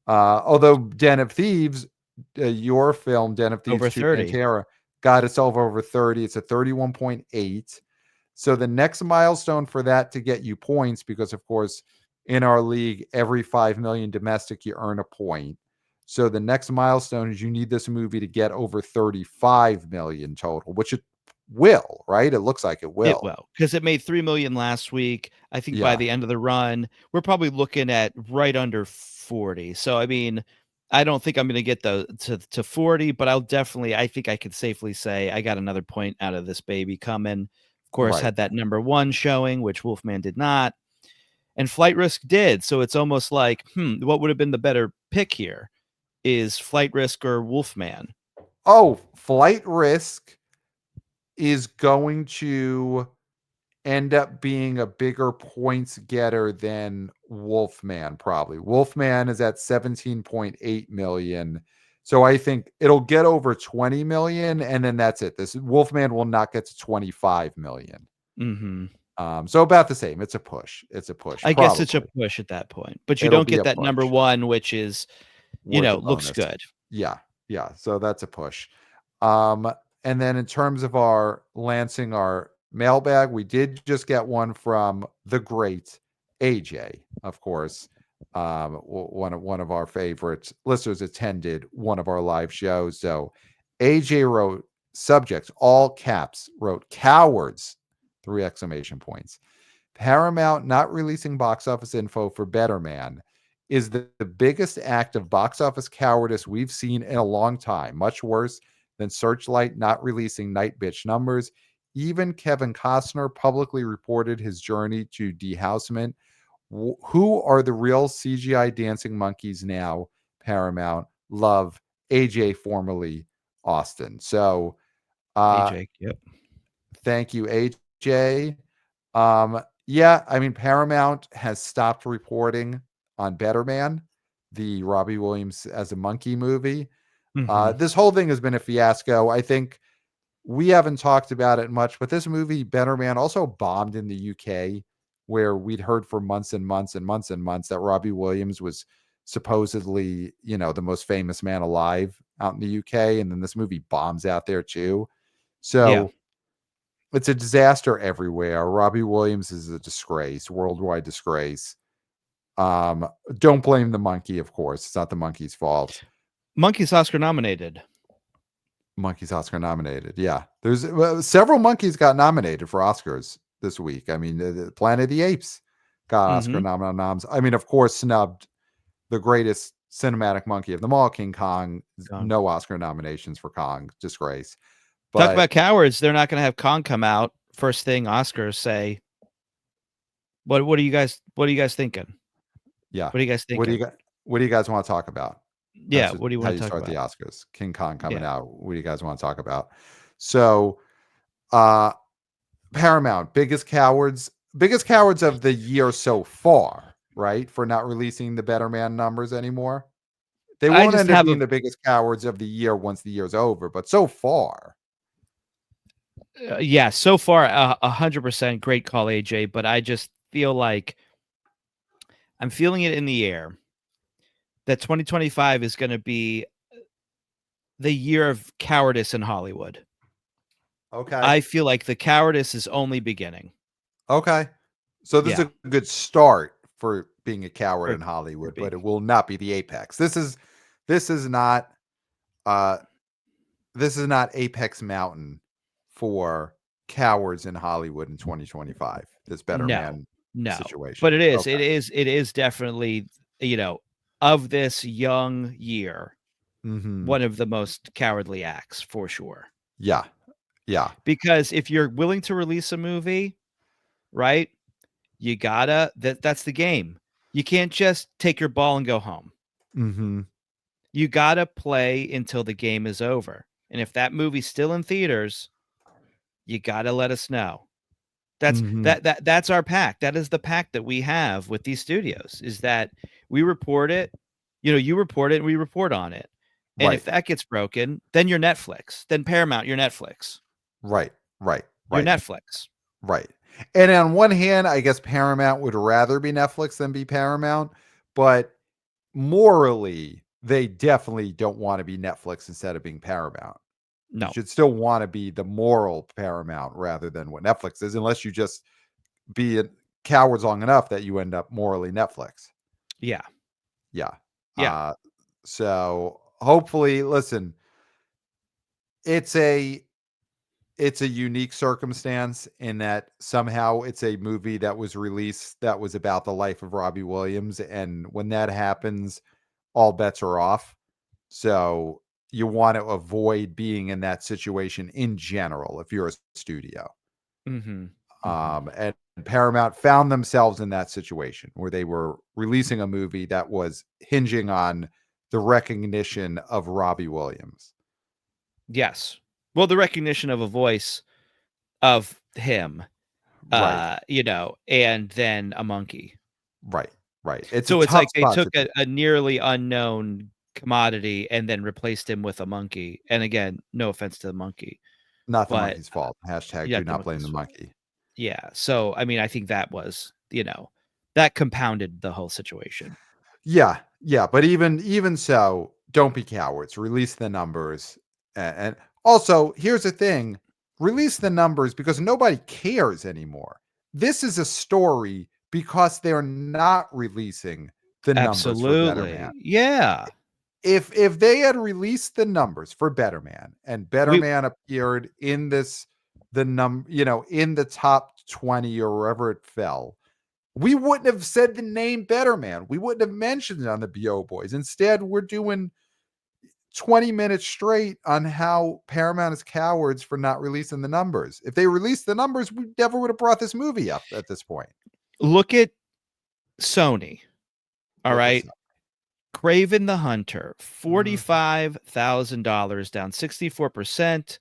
Although Den of Thieves, your film Den of Thieves Over 2 30. Pantera got itself over 30. It's a 31.8. So the next milestone for that to get you points, because of course in our league every 5 million domestic you earn a point. So the next milestone is you need this movie to get over 35 million total, which it will, right? It looks like it It will. will, because it made 3 million last week. I think by Yeah, the end of the run, we're probably looking at right under 40. So I mean, I don't think I'm going to get to 40, but I think I could safely say I got another point out of this baby coming. Of course, right. had that number 1 showing, which Wolfman did not, and Flight Risk did. So it's almost like, what would have been the better pick here? Is Flight Risk or Wolfman? Oh, Flight Risk is going to end up being a bigger points getter than Wolfman, probably. Wolfman is at 17.8 million. So I think it'll get over 20 million, and then that's it. This Wolfman will not get to 25 million. Mm-hmm. So about the same. It's a push. It's a push, I guess it's a probably. push at that point, but you It'll don't be get a that number push. 1, which is, Worth a looks bonus. good. Yeah. Yeah. So that's a push. And then in terms of our lancing our mailbag, we did just get one from the great AJ, of course. One of our favorite listeners attended one of our live shows. So AJ wrote subjects, all caps, wrote cowards, 3 exclamation points. Paramount not releasing box office info for Better Man is the biggest act of box office cowardice we've seen in a long time, much worse than Searchlight not releasing Night Bitch numbers. Even Kevin Costner publicly reported his journey to dehousement. Who are the real CGI dancing monkeys now? Paramount. Love, AJ, formerly Austin. So AJ, yep. thank you, AJ. Yeah, I mean, Paramount has stopped reporting on Better Man, the Robbie Williams as a monkey movie. Mm-hmm. This whole thing has been a fiasco. I think we haven't talked about it much, but this movie, Better Man, also bombed in the UK, where we'd heard for months and months and months and months that Robbie Williams was supposedly, the most famous man alive out in the UK. And then this movie bombs out there too. Yeah. So it's a disaster everywhere. Robbie Williams is a disgrace, worldwide disgrace. Don't blame the monkey, of course. It's not the monkey's fault. Monkey's Oscar nominated. Monkey's Oscar nominated. Yeah. There's several monkeys got nominated for Oscars this week. I mean, the Planet of the Apes got Oscar noms. I mean, of course, snubbed the greatest cinematic monkey of them all, King Kong. Kong. No Oscar nominations for Kong. Disgrace. Talk But about cowards. They're not going to have Kong come out first thing. Oscars say, What are you guys thinking? yeah. What are you guys thinking? What do you guys want to talk about? Yeah. That's What do you how want you to talk start about? the Oscars. King Kong coming Yeah. out. What do you guys want to talk about? So, Paramount, biggest cowards of the year so far, right? For not releasing the Better Man numbers anymore. They I won't just end up have a being the biggest cowards of the year once the year's over, but so far, yeah. So far, 100% great call, AJ. But I just feel like I'm feeling it in the air that 2025 is going to be the year of cowardice in Hollywood. okay, I feel like the cowardice is only beginning. okay. So this Yeah. is a good start for being a coward For, in for Hollywood, being, but it will not be the apex. This is not uh this is not Apex Mountain for cowards in Hollywood in 2025. This Better no, Man no. But situation. it is, Okay. it is definitely, of this young year, Mm-hmm. one of the most cowardly acts for sure. Yeah. Yeah. Because if you're willing to release a movie, right, you gotta, that's the game. You can't just take your ball and go home. Mm-hmm. You gotta play until the game is over. And if that movie's still in theaters, you gotta let us know. Mm-hmm. That's our pact. That is the pact that we have with these studios, is that we report it, you report it and we report on it. And if Right. that gets broken, then you're Netflix. Then Paramount, you're Netflix. Right. Right. You're Right. Netflix. Right. And on one hand, I guess Paramount would rather be Netflix than be Paramount, but morally, they definitely don't want to be Netflix instead of being Paramount. You No. should still want to be the moral Paramount rather than what Netflix is, unless you just be cowards long enough that you end up morally Netflix. Yeah. Yeah. Yeah. So hopefully, listen, it's a it's a unique circumstance in that somehow it's a movie that was released that was about the life of Robbie Williams, and when that happens, all bets are off. So you want to avoid being in that situation in general if you're a studio. Mm-hmm. Mm-hmm. And Paramount found themselves in that situation where they were releasing a movie that was hinging on the recognition of Robbie Williams. Yes. Well, the recognition of a voice of him, Right, and then a monkey. right, right. It's a So it's tough like they spot took to be. a nearly unknown commodity and then replaced him with a monkey. And again, no offense to the monkey, Not the but monkey's fault. Hashtag yeah, do the not blame monkey's the fault. monkey. Yeah. So I mean, I think that was, that compounded the whole situation. Yeah, yeah, but even so, don't be cowards. Release the numbers, and also here's the thing: release the numbers because nobody cares anymore. This is a story because they're not releasing the numbers for Better Man. Absolutely. Yeah. If they had released the numbers for Better Man and Better We Man appeared in in the top 20 or wherever it fell, we wouldn't have said the name Better Man. We wouldn't have mentioned it on the BO Boys. Instead, we're doing 20 minutes straight on how Paramount is cowards for not releasing the numbers. If they released the numbers, we never would have brought this movie up at this point. look at Sony. All Look at right. some. Craven the Hunter, Mhm. $45,000, down 64%.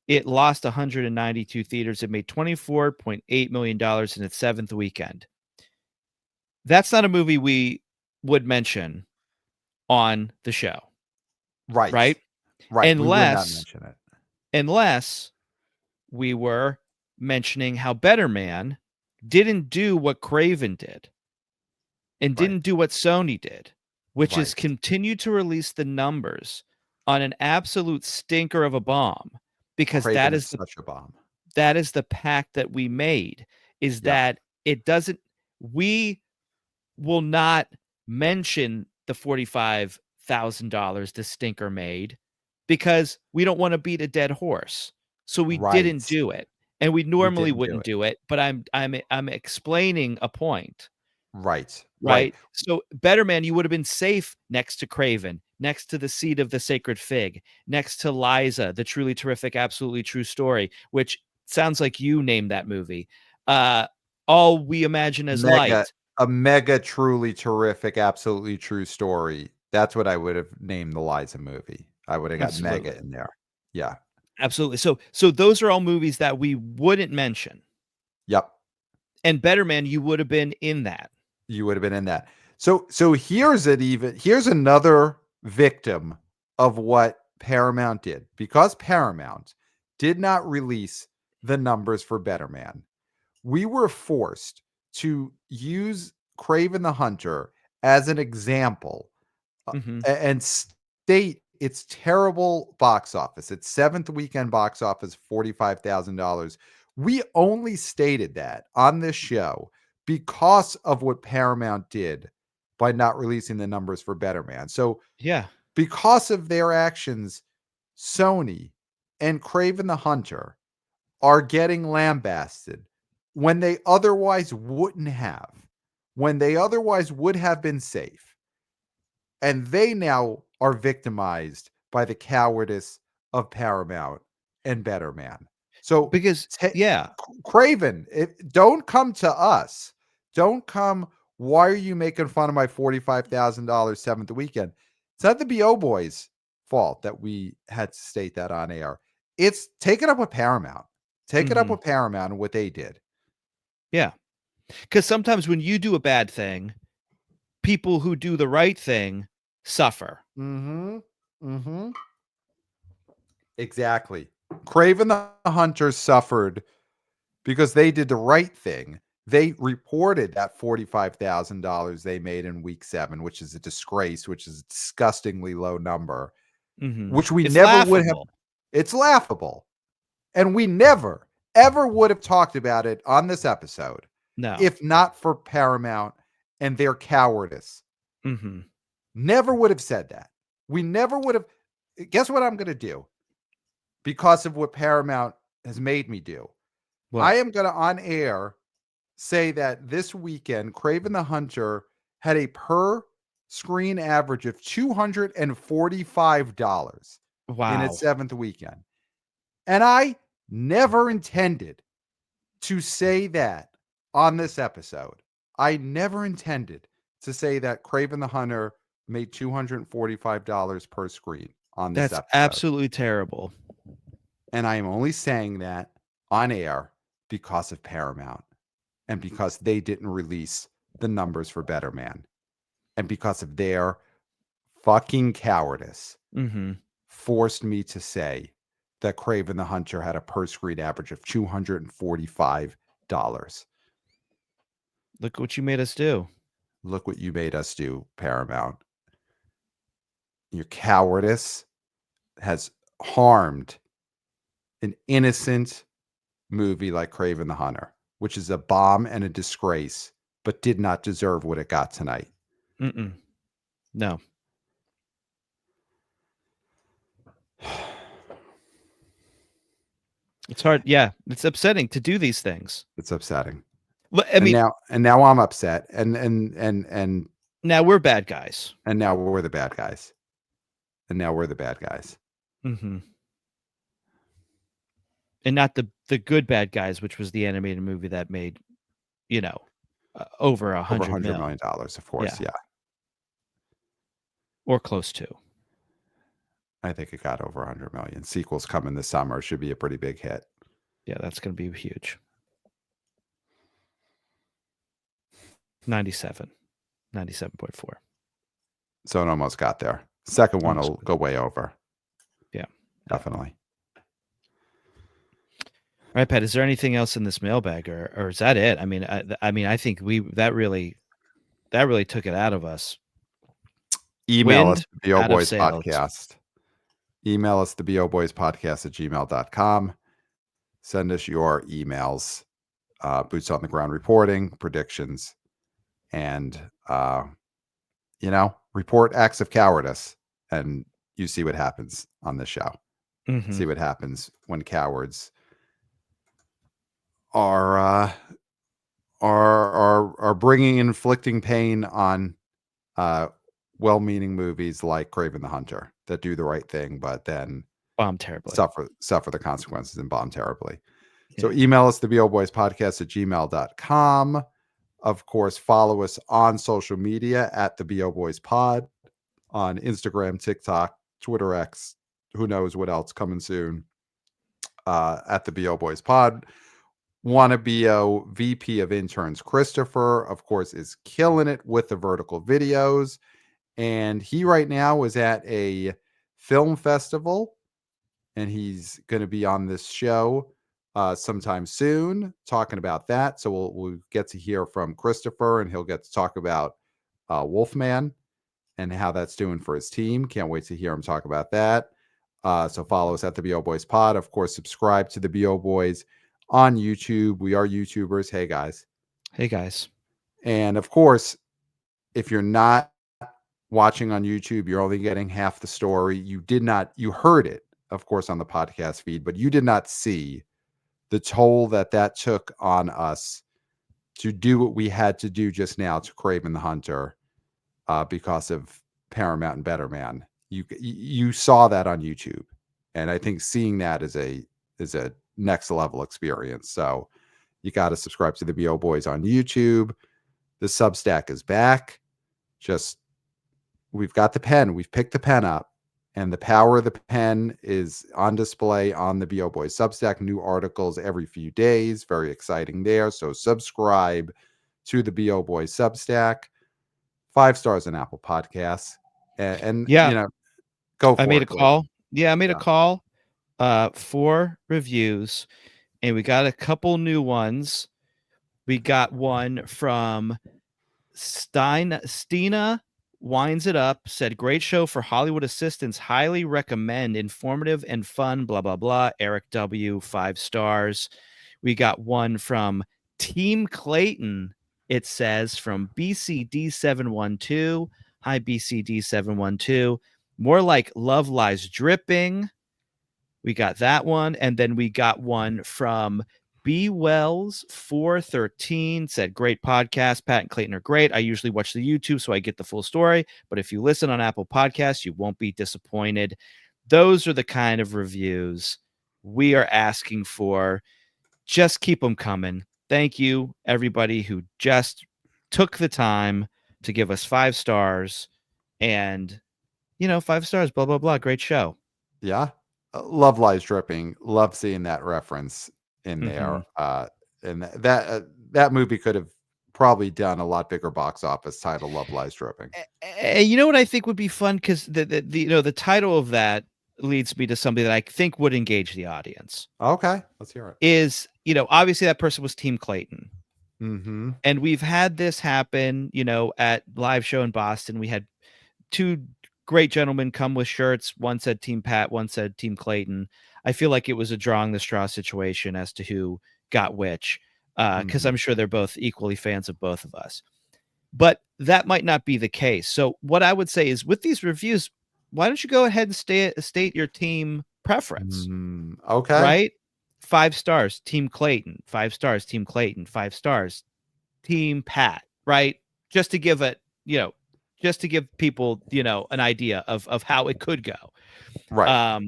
It lost 192 theaters. It made $24.8 million in its seventh weekend. That's not a movie we would mention on the show, Right. right? Right. We would not Unless mention it. unless we were mentioning how Better Man didn't do what Craven did and Right. didn't do what Sony did, which is Right. continue to release the numbers on an absolute stinker of a bomb, because Craven is such a bomb. that is the pact that we made, is Yeah. that it doesn't we will not mention the $45,000 the stinker made because we don't want to beat a dead horse. So we didn't Right. do it. And we We normally didn't do wouldn't it. do it, but I'm explaining a point, Right. Right. right? So Better Man, you would have been safe next to Craven, next to the Seed of the Sacred Fig, next to Liza, the truly terrific, absolutely true story, which sounds like you named that movie. Uh, All We Imagine as Mega Light. a mega truly terrific, absolutely true story. That's what I would have named the Liza movie. I would have got mega Absolutely. in there. Yeah. Absolutely. So those are all movies that we wouldn't mention. Yep. And Better Man, you would have been in that. You would have been in that. So here's another victim of what Paramount did. Because Paramount did not release the numbers for Better Man, we were forced to use Craven the Hunter as an example Mhm. and state its terrible box office. Its seventh weekend box office, $45,000. We only stated that on this show because of what Paramount did by not releasing the numbers for Better Man. So, Yeah. because of their actions, Sony and Craven the Hunter are getting lambasted when they otherwise wouldn't have, when they otherwise would have been safe. And they now are victimized by the cowardice of Paramount and Better Man. So, Because yeah. Craven, don't come to us. Don't come. Why are you making fun of my $45,000 seventh weekend? It's not the BO Boys' fault that we had to state that on air. It's take it up with Paramount. Take it up Mhm. with Paramount and what they did. Yeah. Cuz sometimes when you do a bad thing, people who do the right thing suffer. Mm-hmm. Mm-hmm. Exactly. Craven the Hunter suffered because they did the right thing. They reported that $45,000 they made in week 7, which is a disgrace, which is a disgustingly low number, Mhm. which we It's never would have. laughable. It's laughable. And we never, ever would have talked about it on this episode No. if not for Paramount and their cowardice. Mhm. Never would have said that. We never would have. Guess what I'm going to do? Because of what Paramount has made me do. What? I am going to on air say that this weekend, Kraven the Hunter had a per screen average of $245 in its Wow. 7th weekend. And I never intended to say that on this episode. I never intended to say that Kraven the Hunter made $245 per screen on this That's episode. absolutely terrible. And I am only saying that on air because of Paramount and because they didn't release the numbers for Better Man and because of their fucking cowardice Mm-hmm. forced me to say that Kraven the Hunter had a per screen average of $245. Look what you made us do. Look what you made us do, Paramount. Your cowardice has harmed an innocent movie like Kraven the Hunter, which is a bomb and a disgrace, but did not deserve what it got tonight. Mm-mm. No. It's hard. Yeah, it's upsetting to do these things. It's upsetting. I mean, and now I'm upset, and now we're bad guys. now we're the bad guys, and now we're the bad guys. Mm-hmm. And not the good bad guys, which was the animated movie that made, over $100 million, of course. Yeah. Or close to. I think it got over 100 million. Sequels coming this summer. Should be a pretty big hit. Yeah, that's going to be huge. 97, 97.4. So it almost got there. Second one will go way over. Yeah. Definitely. All right, Pat, is there anything else in this mailbag or is that it? I mean, I think that really took it out of us. Email Wind us, the BO out of Boys sails. Podcast. Email us, the boboyspodcast at gmail.com. Send us your emails, boots on the ground reporting, predictions, and, report acts of cowardice. And you see what happens on this show. Mm-hmm. See what happens when cowards are bringing inflicting pain on well-meaning movies like Kraven the Hunter that do the right thing, but then bomb terribly, suffer the consequences and bomb terribly. Yeah. So email us, the boboyspodcast at gmail.com. Of course, follow us on social media at the boboyspod on Instagram, TikTok, Twitter X, who knows what else coming soon, at the boboyspod. Wannabe VP of interns Christopher, of course, is killing it with the vertical videos. And he right now is at a film festival, and he's going to be on this show sometime soon talking about that. So we'll get to hear from Christopher, and he'll get to talk about Wolfman and how that's doing for his team. Can't wait to hear him talk about that. So follow us at the BO Boys Pod. Of course, subscribe to the BO Boys on YouTube. We are YouTubers. Hey, guys. Hey, guys. And of course, if you're not watching on YouTube, you're only getting half the story. You heard it, of course, on the podcast feed, but you did not see the toll that took on us to do what we had to do just now to Kraven the Hunter because of Paramount and Better Man. You saw that on YouTube, and I think seeing that is a next level experience. So you got to subscribe to the BO Boys on YouTube. The Substack is back. We've got the pen. We've picked the pen up, and the power of the pen is on display on the BO Boys Substack. New articles every few days. Very exciting there. So subscribe to the BO Boys Substack. 5 stars on Apple Podcasts. And yeah, go for it. I made a call. Yeah, I made a call for reviews, and we got a couple new ones. We got one from Stina winds it up, said, great show for Hollywood assistants. Highly recommend. Informative and fun, blah, blah, blah. Eric W., 5 stars. We got one from Team Clayton. It says from BCD712. Hi, BCD712. More like Love Lies Dripping. We got that one. And then we got one from B Wells 413 said, great podcast. Pat and Clayton are great. I usually watch the YouTube so I get the full story. But if you listen on Apple Podcasts, you won't be disappointed. Those are the kind of reviews we are asking for. Just keep them coming. Thank you, everybody who just took the time to give us 5 stars. And, 5 stars, blah, blah, blah. Great show. Yeah. Love Lies Dripping. Love seeing that reference in there. Mm-hmm. And that movie could have probably done a lot bigger box office title, Love Lies Dripping. You know what I think would be fun? Because the title of that leads me to something that I think would engage the audience. Okay. Let's hear it. Is, obviously that person was Team Clayton. Mm-hmm. And we've had this happen, at live show in Boston. We had 2 great gentlemen come with shirts. One said Team Pat, one said Team Clayton. I feel like it was a drawing the straw situation as to who got which, because I'm sure they're both equally fans of both of us. But that might not be the case. So what I would say is, with these reviews, why don't you go ahead and state your team preference, Okay. right? 5 stars, Team Clayton. 5 stars, Team Clayton. 5 stars, Team Pat, right? Just to give it, just to give people, an idea of how it could go. Right.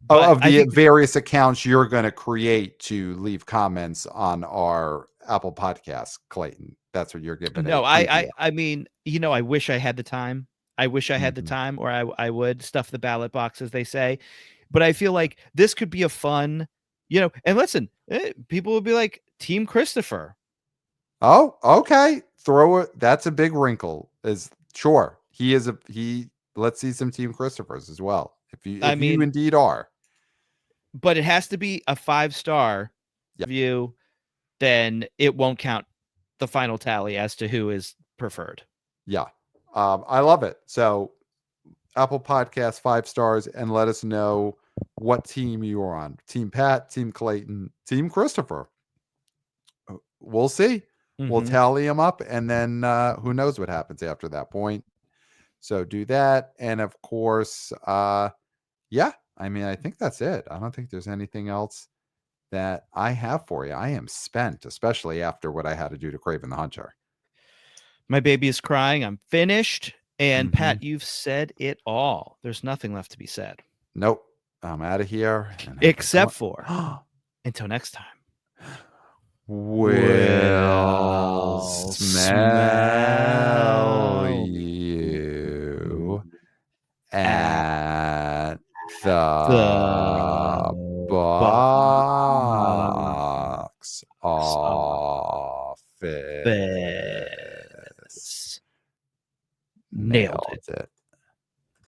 But Of I the think various accounts you're going to create to leave comments on our Apple Podcast, Clayton. That's what you're giving a no, preview. I mean, I wish I had the time. I wish I had the Mhm. time, or I would stuff the ballot box, as they say. But I feel like this could be a fun, and listen, people would be like, Team Christopher. Oh, okay. Throw it. That's a big wrinkle. Is sure he. Let's see some Team Christophers as well. I If you mean, indeed are, but it has to be a 5-star yeah, review. Then it won't count the final tally as to who is preferred. yeah. I love it. So Apple Podcast 5 stars, and let us know what team you are on. Team Pat, Team Clayton, Team Christopher. We'll see. We'll Mm-hmm. tally them up, and then who knows what happens after that point. So do that. And of course, yeah, I mean, I think that's it. I don't think there's anything else that I have for you. I am spent, especially after what I had to do to Craven the Hunter. My baby is crying. I'm finished. And Mm-hmm. Pat, you've said it all. There's nothing left to be said. Nope. I'm out of here. And Except for, until next time. Well.